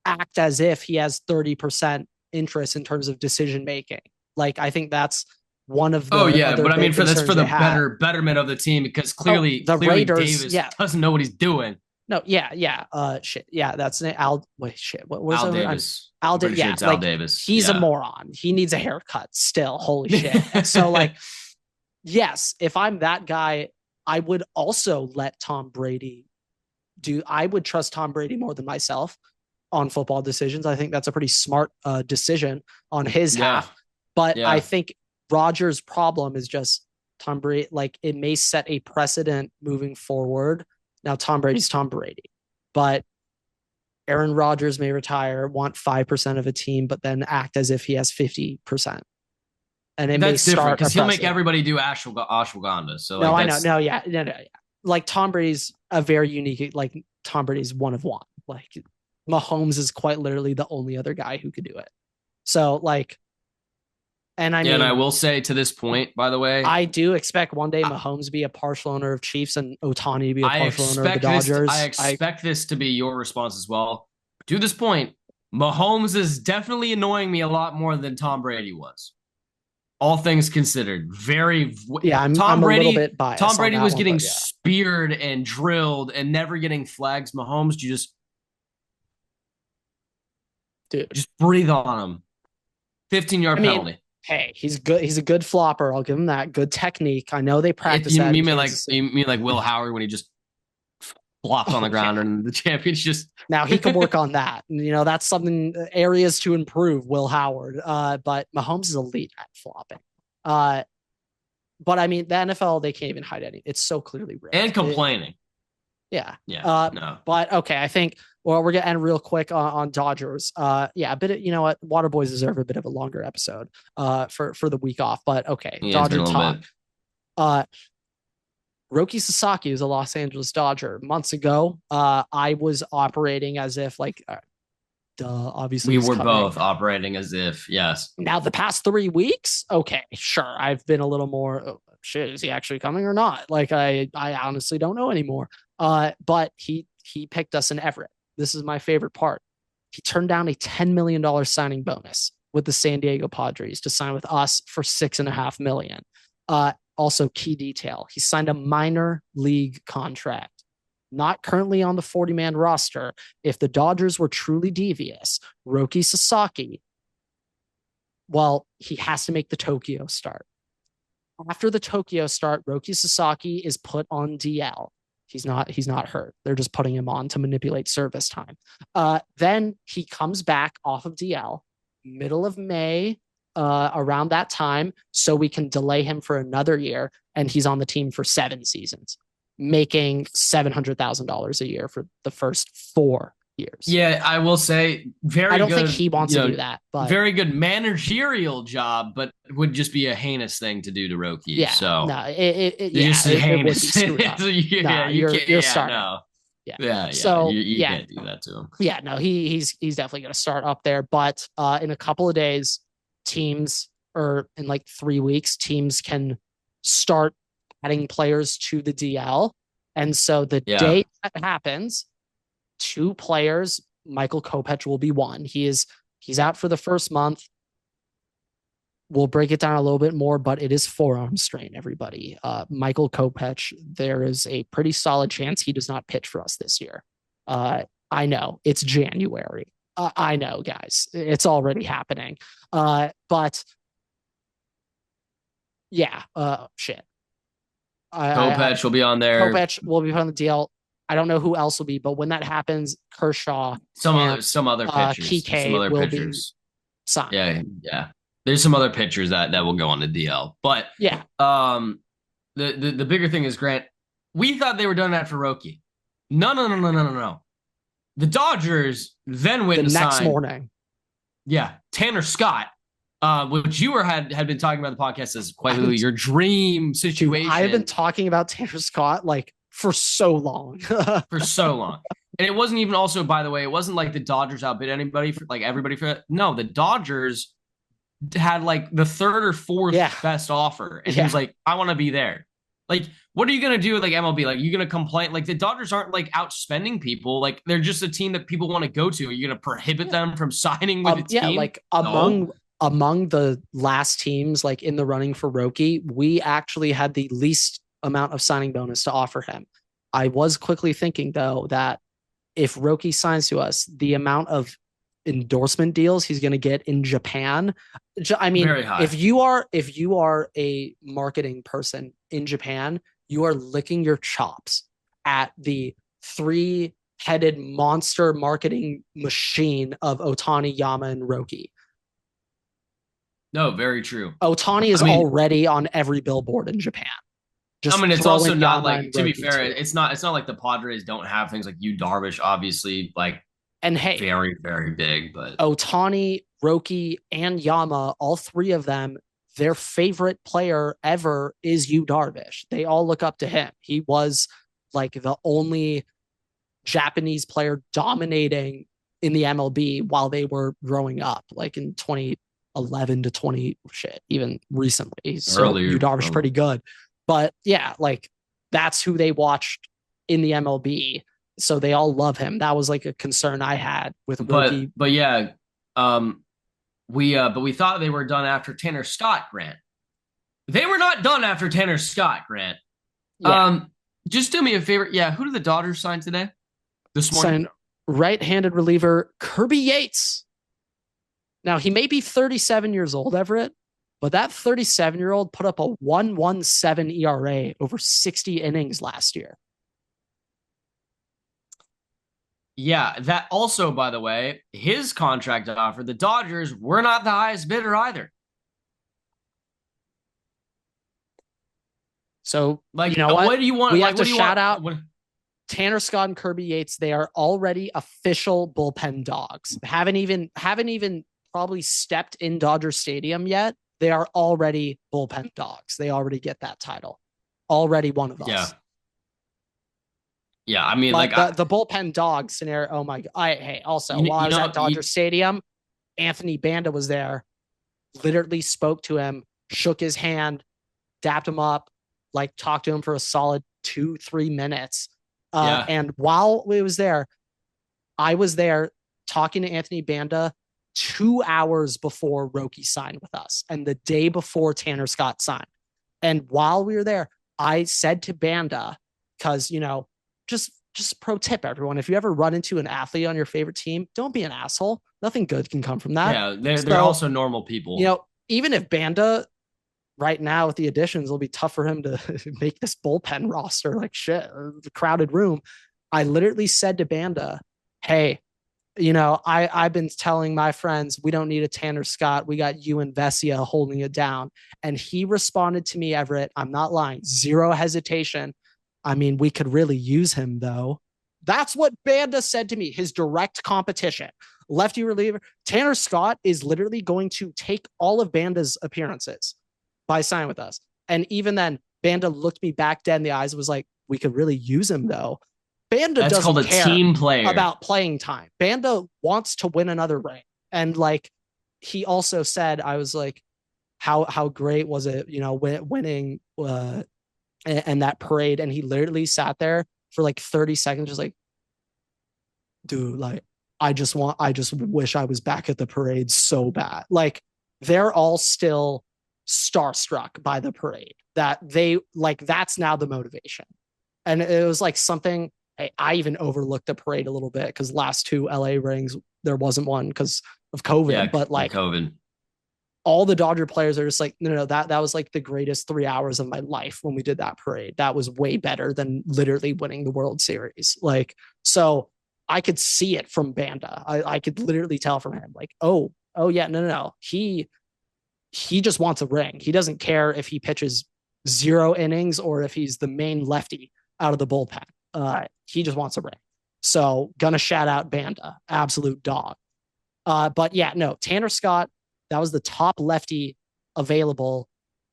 act as if he has 30% interest in terms of decision making. Like, I think that's one of
Oh
the
yeah,
other
but I mean
big
for that's for
concerns
the
they have.
betterment of the team because
Oh,
clearly
the
clearly
Raiders.
Davis
Yeah.
doesn't know what he's doing.
No, yeah, yeah. Shit. Yeah, that's Al. Wait, shit. What is
Al
over? I'm
Davis.
Al.
I'm pretty sure
Yeah,
it's Al
like
Davis.
he's a
Yeah.
moron. He needs a haircut still. Holy shit. And so, like, yes, if I'm that guy, I would also let Tom Brady do. I would trust Tom Brady more than myself on football decisions. I think that's a pretty smart decision on his
Yeah.
half. But I
Yeah.
think Rodgers' problem is just Tom Brady. Like it may set a precedent moving forward. Now Tom Brady's Tom Brady, but Aaron Rodgers may retire, want 5% of a team, but then act as if he has 50%. And it may
That's different
start a
because he'll make
precedent.
everybody do ashwagandha. So
No,
like
I know.
that's
No, yeah. No, no, yeah. Like Tom Brady's a very unique, like Tom Brady's one of one. Like Mahomes is quite literally the only other guy who could do it. So like, and I
yeah, and I
mean,
will say to this point, by the way,
I do expect one day
I,
Mahomes to be a partial owner of Chiefs and Otani to be a
I
partial owner of the
expect this. I
Dodgers.
expect this to be your response as well. To this point, Mahomes is definitely annoying me a lot more than Tom Brady was. All things considered, very
Yeah,
Tom
I'm a little
Brady.
bit
Tom
biased on
Brady
that
was
one,
getting
but yeah.
speared and drilled and never getting flags. Mahomes, you
Dude.
just breathe on him. 15-yard
I mean,
penalty.
hey, he's good. He's a good flopper. I'll give him that. Good technique. I know they
It,
practice
you
that in
mean like
Kansas
you
City.
mean like Will Howard when he just flopped on
Oh
the
yeah.
ground and the champion's just
Now he could work on that. You know, that's something areas to improve. Will Howard, but Mahomes is elite at flopping. Uh, but I mean, the NFL they can't even hide any. It's so clearly rigged.
and complaining.
Yeah.
Yeah,
Uh,
no.
but okay, I think well we're gonna end real quick on Dodgers. Yeah, a bit of, you know what, Water Boys deserve a bit of a longer episode for the week off. But okay,
Yeah, it's been
Dodger
a little
talk.
bit.
Uh, Roki Sasaki was a Los Angeles Dodger months ago. I was operating as if like, duh, obviously
We
he's
were
coming.
both operating as if, yes.
Now the past 3 weeks, okay, sure, I've been a little more. Oh, shit, is he actually coming or not? Like I honestly don't know anymore. But he picked us in Everett. This is my favorite part. He turned down a $10 million signing bonus with the San Diego Padres to sign with us for $6.5 million. Also, key detail: he signed a minor league contract, not currently on the 40-man roster. If the Dodgers were truly devious, Roki Sasaki, well, he has to make the Tokyo start. After the Tokyo start, Roki Sasaki is put on DL. He's not hurt. They're just putting him on to manipulate service time. Then he comes back off of DL middle of May, around that time, so we can delay him for another year, and he's on the team for 7 seasons, making $700,000 a year for the first 4 years.
Yeah, I will say
I
very
don't think
good,
he wants to do that, but
very good managerial job, but would just be a heinous thing to do to Roki.
yeah,
So
no,
it's
yeah,
just
it would be
heinous.
screwed up.
Yeah,
Nah,
you can't.
you're
Yeah,
starting.
no.
Yeah.
Yeah.
So
You
yeah,
can't do that to him.
yeah, no, he's definitely going to start up there. But in a couple of days, teams or in like 3 weeks, teams can start adding players to the DL. And so the
Yeah.
day that happens, two players, Michael Kopech will be one. He's out for the first month. We'll break it down a little bit more, but it is forearm strain, everybody. Michael Kopech, there is a pretty solid chance he does not pitch for us this year. I know it's January. I know, guys, it's already happening. But yeah, shit.
Kopech will be on there.
Kopech will be on the deal. I don't know who else will be, but when that happens, Kershaw and
Some other pitchers. Some
Kike
other
will be
pitchers.
signed.
Yeah. There's some other pitchers that will go on the DL. But
Yeah,
the bigger thing is, Grant, we thought they were done after Roki. No. The Dodgers then went
the
and
next
signed,
morning.
yeah, Tanner Scott, which you had been talking about the podcast as quite literally your dream situation.
I have been talking about Tanner Scott like for so long.
For so long. And it wasn't even also, by the way, it wasn't like the Dodgers outbid anybody for like everybody for it. No, the Dodgers had like the third or fourth best offer. And he was like, I want to be there. Like, what are you gonna do with like MLB? Like, you gonna complain? Like, the Dodgers aren't like outspending people. Like, they're just a team that people want to go to. Are you gonna prohibit them from signing with a team?
Yeah, like among the last teams like in the running for Roki, we actually had the least amount of signing bonus to offer him. I was quickly thinking though that if Roki signs to us, the amount of endorsement deals he's going to get in Japan. I mean, if you are a marketing person in Japan, you are licking your chops at the three-headed monster marketing machine of Otani, Yama, and Roki.
No, very true.
Otani is already on every billboard in Japan.
It's also not like, to be fair, it's not like the Padres don't have things like Yu Darvish, obviously, like,
and hey,
very, very big. But
Otani, Roki, and Yama, all three of them, their favorite player ever is Yu Darvish. They all look up to him. He was like the only Japanese player dominating in the MLB while they were growing up, like in 2011 to 20 even recently. So Yu Darvish pretty good. But yeah, like that's who they watched in the MLB. So they all love him. That was like a concern I had with Roki.
But yeah, we thought they were done after Tanner Scott, Grant. They were not done after Tanner Scott, Grant. Yeah. Just do me a favor. Yeah, who did the Dodgers sign today? This morning?
Sign right-handed reliever Kirby Yates. Now, he may be 37 years old, Everett, but that 37-year-old put up a 1.17 ERA over 60 innings last year.
Yeah, that also, by the way, his contract offer, the Dodgers were not the highest bidder either.
So, like, you know what
do you want?
We have to shout out Tanner Scott and Kirby Yates. They are already official bullpen dogs. Haven't even probably stepped in Dodger Stadium yet. They are already bullpen dogs. They already get that title. Already one of us.
Yeah. Yeah, I mean,
but the bullpen dog scenario. Oh my god! Hey, also while I was at Dodger Stadium, Anthony Banda was there. Literally spoke to him, shook his hand, dapped him up, like talked to him for a solid 2-3 minutes. And while we was there, I was there talking to Anthony Banda 2 hours before Roki signed with us, and the day before Tanner Scott signed. And while we were there, I said to Banda, because just pro tip, everyone. If you ever run into an athlete on your favorite team, don't be an asshole. Nothing good can come from that.
Yeah, they're also normal people.
Even if Banda right now with the additions, it'll be tough for him to make this bullpen roster. Like shit, the crowded room. I literally said to Banda, hey, I've been telling my friends we don't need a Tanner Scott. We got you and Vesia holding it down. And he responded to me, Everett, I'm not lying, zero hesitation. I mean, we could really use him, though. That's what Banda said to me, his direct competition. Lefty reliever. Tanner Scott is literally going to take all of Banda's appearances by signing with us. And even then, Banda looked me back dead in the eyes and was like, we could really use him, though. Banda
That's called
doesn't
a
care
team player.
about playing time. Banda wants to win another ring. And like he also said, I was like, how great was it, winning and that parade. And he literally sat there for like 30 seconds, just like, dude, like I just wish I was back at the parade so bad. Like they're all still starstruck by the parade. That they like that's now the motivation. And it was like something I even overlooked the parade a little bit because last two LA rings there wasn't one because of COVID.
Yeah,
But like
COVID.
all the Dodger players are just like, no, that was like the greatest 3 hours of my life when we did that parade. That was way better than literally winning the World Series. Like, so I could see it from Banda. I could literally tell from him, like, oh yeah, no. He just wants a ring. He doesn't care if he pitches 0 innings or if he's the main lefty out of the bullpen. He just wants a ring. So gonna shout out Banda, absolute dog. But yeah, no, Tanner Scott, that was the top lefty available.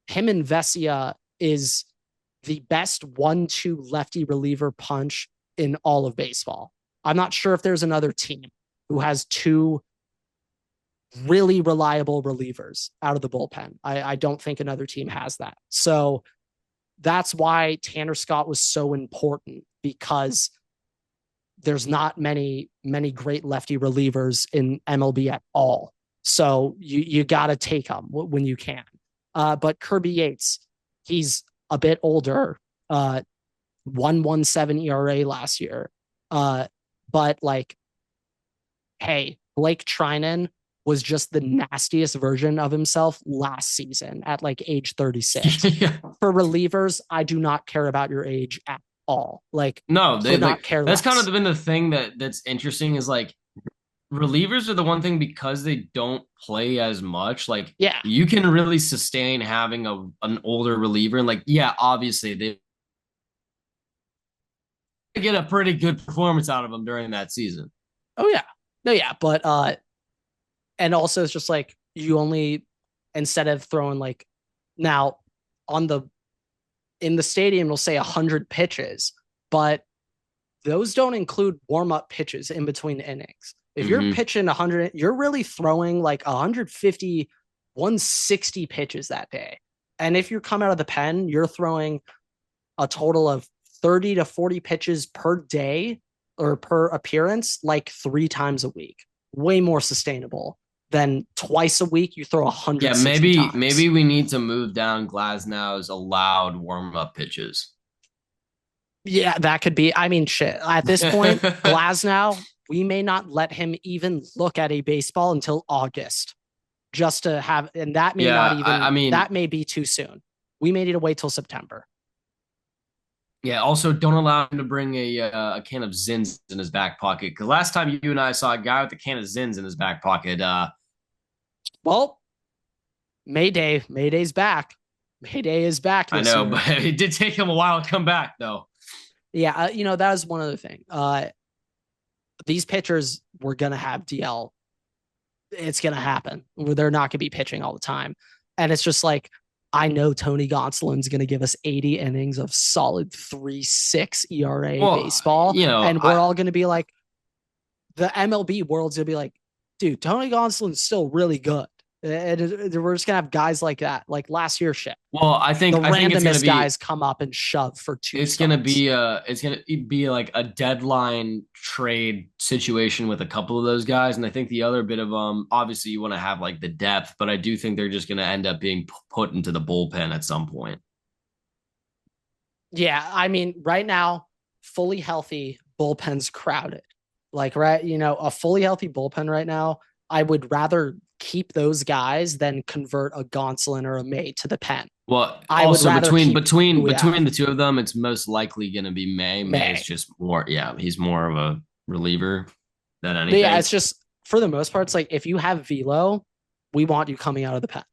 Him and Vesia is the best 1-2 lefty reliever punch in all of baseball. I'm not sure if there's another team who has two really reliable relievers out of the bullpen. I don't think another team has that. So that's why Tanner Scott was so important because there's not many great lefty relievers in MLB at all. So you got to take them when you can. But Kirby Yates, he's a bit older, 1.17 ERA last year. But like, hey, Blake Trinan was just the nastiest version of himself last season at like age 36.
Yeah.
For relievers, I do not care about your age at all. Like,
No, they
could not
like
care
that's kind
less.
of been the thing that's interesting is like relievers are the one thing because they don't play as much. Like
Yeah.
you can really sustain having an older reliever, and like yeah, obviously they get a pretty good performance out of them during that season.
Oh yeah. No, yeah. But and also it's just like you only instead of throwing like now on the in the stadium we'll say 100 pitches, but those don't include warm-up pitches in between innings. If you're
Mm-hmm.
pitching 100, you're really throwing like 150, 160 pitches that day. And if you're coming out of the pen, you're throwing a total of 30 to 40 pitches per day or per appearance, like 3 times a week. Way more sustainable than twice a week you throw
Yeah,
160
maybe
times.
we need to move down Glasnow's allowed warm up pitches.
Yeah, that could be. I mean, shit. At this point, Glasnow, we may not let him even look at a baseball until August just to have, and that may not
Yeah, I
even,
mean,
that may be too soon. We may need to wait till September.
yeah. Also, don't allow him to bring a can of Zins in his back pocket. Because last time you and I saw a guy with a can of Zins in his back pocket,
Well, Mayday's back. Mayday is back
I
this
know,
year.
but it did take him a while to come back, though.
Yeah, that was one other thing. These pitchers were gonna have DL. It's gonna happen. They're not gonna be pitching all the time, and it's just like I know Tony Gonsolin's gonna give us 80 innings of solid 3.6 ERA
Well,
baseball,
you know,
and we're all gonna be like, the MLB world's gonna be like, dude, Tony Gonsolin's still really good. And we're just gonna have guys like that, like last year's shit.
well,
The
I think it's gonna
randomest
be
guys come up and shove for two
it's gonna
starts.
be like a deadline trade situation with a couple of those guys, and I think the other bit of obviously you want to have like the depth, but I do think they're just gonna end up being put into the bullpen at some point.
Yeah, I mean, right now, fully healthy bullpen's crowded. Like, right, a fully healthy bullpen right now, I would rather keep those guys than convert a Gonsolin or a May to the pen.
Well,
I would
also
rather keep who we have.
between the two of them, it's most likely going to be May. May is
May.
just more, yeah, he's more of a reliever than
But yeah,
anything.
it's just for the most part, it's like if you have velo, we want you coming out of the pen.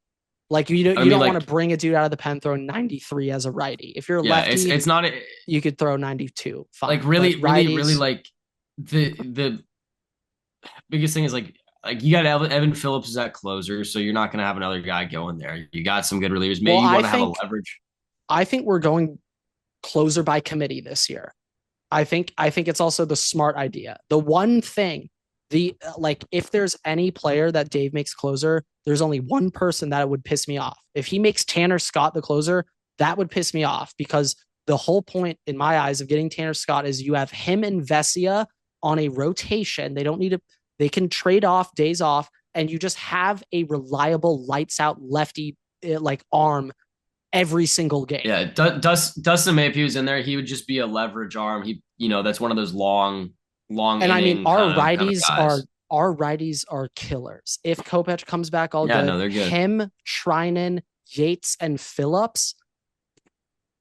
Like
I
you
mean,
don't want
like,
to bring a dude out of the pen throwing 93 as a righty. If you're a
yeah,
lefty,
it's not
you could throw 92,
like
fine. But
really
righties,
like the biggest thing is like you got Evan Phillips is that closer, so you're not going to have another guy going there. You got some good relievers.
well,
Maybe you want to have a leverage.
I think we're going closer by committee this year. I think it's also the smart idea. The one thing, the like, if there's any player that Dave makes closer, there's only one person that would piss me off. If he makes Tanner Scott the closer, that would piss me off because the whole point in my eyes of getting Tanner Scott is you have him and Vesia on a rotation. They don't need to. They can trade off days off, and you just have a reliable lights out lefty like arm every single game.
Yeah, Dustin May, if he was in there, he would just be a leverage arm. That's one of those long
And I mean,
inning kind of guys.
our righties are killers. If Kopech comes back all
Yeah,
good,
no, they're good.
him, Trinan, Yates, and Phillips,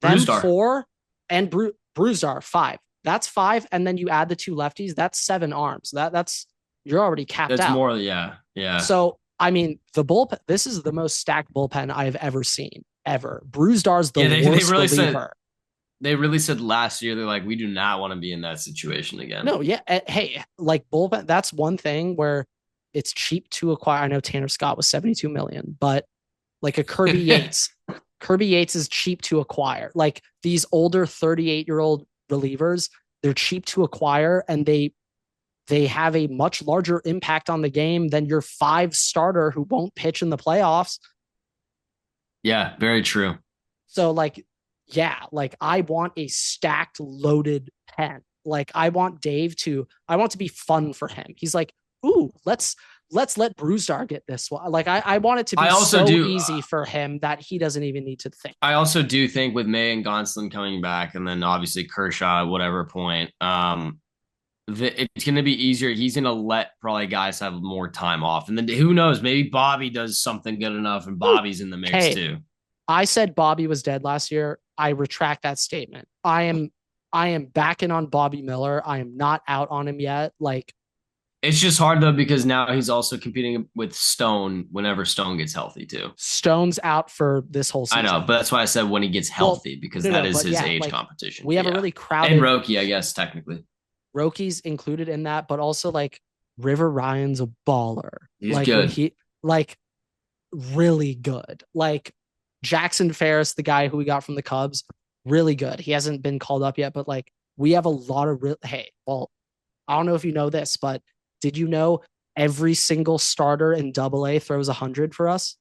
them
Bruised
four, and Bruzdar five. That's five, and then you add the two lefties. That's seven arms. That's you're already capped
That's
out.
more, yeah, yeah.
So I mean, the bullpen. This is the most stacked bullpen I have ever seen. Ever. Bruzdar's the worst reliever.
They really said last year, they're like, we do not want to be in that situation again.
No, yeah. Hey, like bullpen, that's one thing where it's cheap to acquire. I know Tanner Scott was 72 million, but like a Kirby Yates, Kirby Yates is cheap to acquire. Like these older 38-year-old relievers, they're cheap to acquire and they have a much larger impact on the game than your five starter who won't pitch in the playoffs.
Yeah, very true.
So like, yeah, like I want a stacked, loaded pen. Like I want to be fun for him. He's like, ooh, let's let Bruzdar get this one. Like I want it to be easy for him that he doesn't even need to think.
I also do think with May and Gonsolin coming back, and then obviously Kershaw at whatever point, it's going to be easier. He's going to let probably guys have more time off. And then who knows, maybe Bobby does something good enough and Bobby's in the mix too.
I said Bobby was dead last year. I retract that statement. I am backing on Bobby Miller. I am not out on him yet. Like
it's just hard though, because now he's also competing with Stone whenever Stone gets healthy too.
Stone's out for this whole season.
I know, but that's why I said when he gets healthy, because that is his age competition.
We have a really crowded.
And Roki, I guess, technically.
Roki's included in that, but also like River Ryan's a baller.
He's
like,
good.
Really good. Like Jackson Ferris, the guy who we got from the Cubs, really good. He hasn't been called up yet, but like we have a lot of I don't know if you know this, but did you know every single starter in AA throws 100 for us?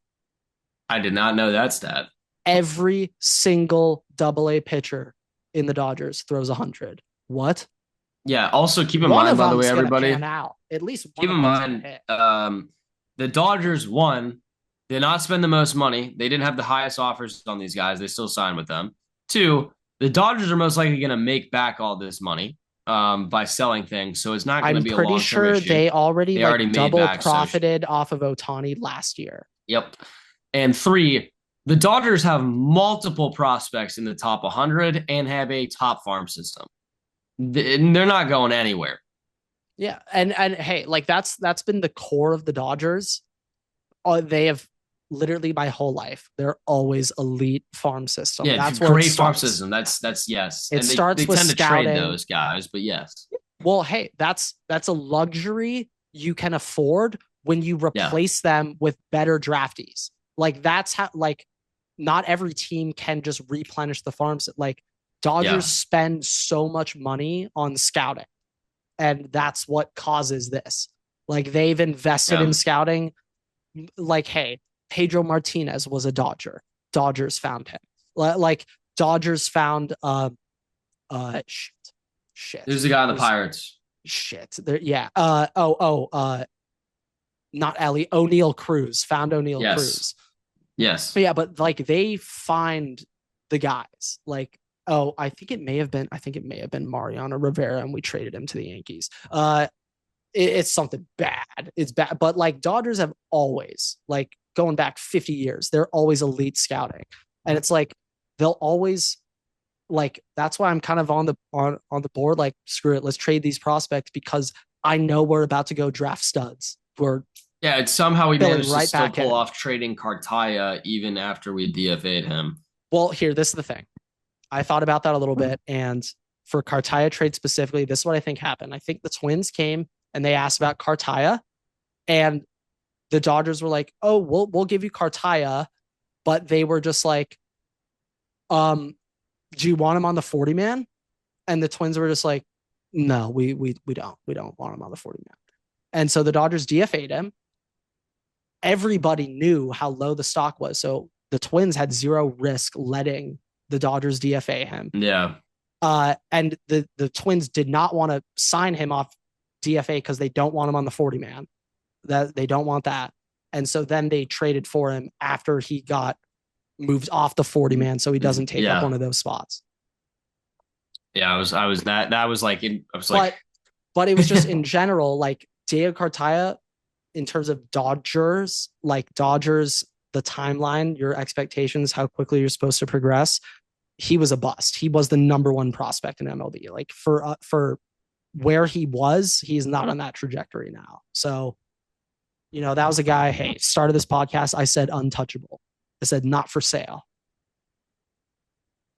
I did not know that stat.
Every single AA pitcher in the Dodgers throws 100. What?
Yeah. Also, keep in mind, by the way, everybody.
At least
keep in mind, the Dodgers did not spend the most money. They didn't have the highest offers on these guys. They still signed with them. 2, the Dodgers are most likely going to make back all this money by selling things. So it's not going to be a long-term issue. I'm pretty sure
they already double profited off of Ohtani last year.
Yep. And 3, the Dodgers have multiple prospects in the top 100 and have a top farm system. They're not going anywhere.
Yeah, and hey, like that's been the core of the Dodgers. They have literally my whole life. They're always elite farm system.
Yeah,
that's
where great farm system. That's yes.
It starts with
tend
scouting.
To trade those guys, but yes.
Well, hey, that's a luxury you can afford when you replace them with better draftees. Like that's how not every team can just replenish the farms. Like Dodgers spend so much money on scouting, and that's what causes this. Like they've invested in scouting. Like, hey, Pedro Martinez was a Dodger. Dodgers found him. Like Dodgers found shit.
There's a guy on the Pirates.
Shit. Yeah. Not Ellie. O'Neal Cruz. Found O'Neal Cruz.
Yes.
But yeah, but like they find the guys. Like, I think it may have been Mariano Rivera, and we traded him to the Yankees. It's something bad. It's bad. But like Dodgers have always, like going back 50 years, they're always elite scouting. And it's like they'll always, like, that's why I'm kind of on the board, like, screw it, let's trade these prospects, because I know we're about to go draft studs.
It's somehow we managed to still pull off trading Cartaya even after we DFA'd him.
Well, this is the thing. I thought about that a little bit, and for Cartaya trade specifically, this is what I think happened. I think the Twins came and they asked about Cartaya, and the Dodgers were like, "Oh, we'll give you Cartaya," but they were just like, "Do you want him on the 40 man?" And the Twins were just like, no, we don't want him on the 40 man. And so the Dodgers DFA'd him. Everybody knew how low the stock was. So the Twins had zero risk letting the Dodgers DFA him.
Yeah.
And the Twins did not want to sign him off DFA because they don't want him on the 40 man. That they don't want that. And so then they traded for him after he got moved off the 40 man so he doesn't take up one of those spots.
Yeah, that was like I was like
but it was just in general, like Diego Cartaya in terms of Dodgers, the timeline, your expectations, how quickly you're supposed to progress. He was a bust. He was the number one prospect in MLB. Like for where he was, he's not on that trajectory now. So, that was a guy. Hey, started this podcast. I said untouchable. I said not for sale.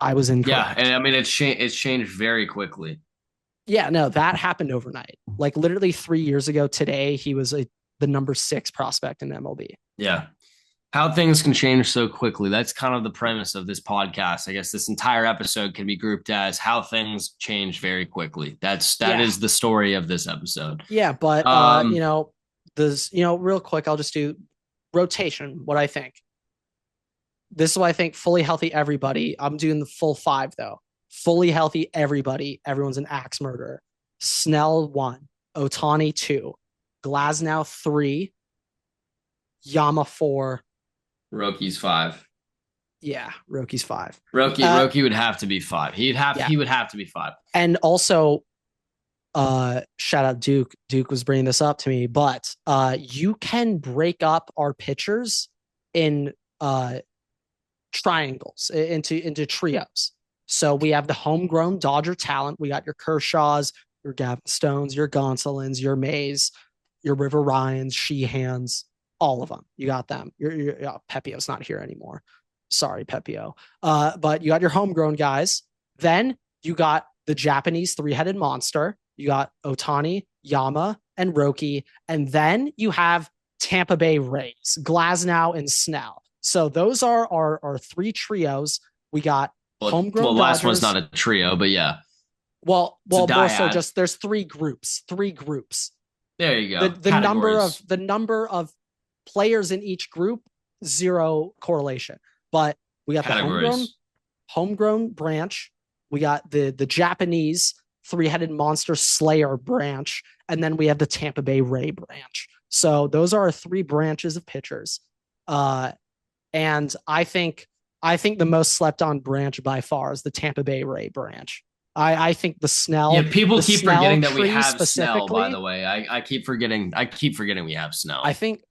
I was incorrect.
Yeah, and I mean it's changed very quickly.
Yeah, no, that happened overnight. Like literally 3 years ago today, he was the number 6 prospect in MLB.
Yeah. How things can change so quickly. That's kind of the premise of this podcast. I guess this entire episode can be grouped as how things change very quickly. That is the story of this episode.
Yeah, but real quick, I'll just do rotation, what I think. This is what I think. Fully healthy everybody. I'm doing the full 5 though. Fully healthy everybody. Everyone's an axe murderer. Snell 1, Ohtani 2, Glasnow 3, Yama 4.
Roki's 5.
Yeah, Roki's 5.
Roki would have to be 5. He would have to be 5.
And also, shout out Duke. Duke was bringing this up to me, but you can break up our pitchers in triangles, into trios. So we have the homegrown Dodger talent. We got your Kershaws, your Gavin Stones, your Gonsolins, your Mays, your River Ryans, Sheehans, all of them. You got them. Your Pepio's not here anymore. Sorry, Pepio. But you got your homegrown guys. Then you got the Japanese 3-headed monster. You got Ohtani, Yama, and Roki. And then you have Tampa Bay Rays, Glasnow and Snell. So those are our 3 trios. We got homegrown.
Well, the last
Dodgers.
one's not a trio, but yeah.
Well, more so just there's 3 groups.
There you go.
The number of players in each group, 0 correlation. But we got the homegrown branch. We got the Japanese 3-headed monster Slayer branch, and then we have the Tampa Bay Ray branch. So those are our 3 branches of pitchers. And I think the most slept on branch by far is the Tampa Bay Ray branch. I think the Snell.
Yeah, people keep forgetting that we have Snell. By the way, I keep forgetting we have Snell.
I think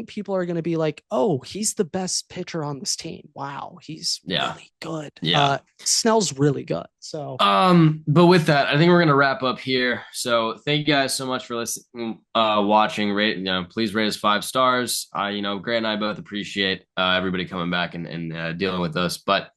people are going to be like, "Oh, he's the best pitcher on this team. Wow, he's really good."
Yeah,
Snell's really good. So,
but with that, I think we're going to wrap up here. So, thank you guys so much for listening, watching. Please rate us 5 stars. Grant and I both appreciate everybody coming back and dealing with us, but.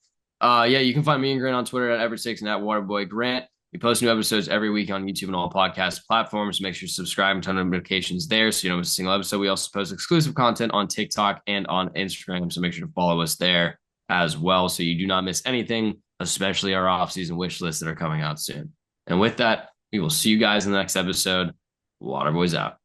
You can find me and Grant on Twitter at Everett6 and at Waterboy Grant. We post new episodes every week on YouTube and all podcast platforms. Make sure to subscribe and turn on notifications there so you don't miss a single episode. We also post exclusive content on TikTok and on Instagram, so make sure to follow us there as well so you do not miss anything, especially our off-season wish lists that are coming out soon. And with that, we will see you guys in the next episode. Waterboys out.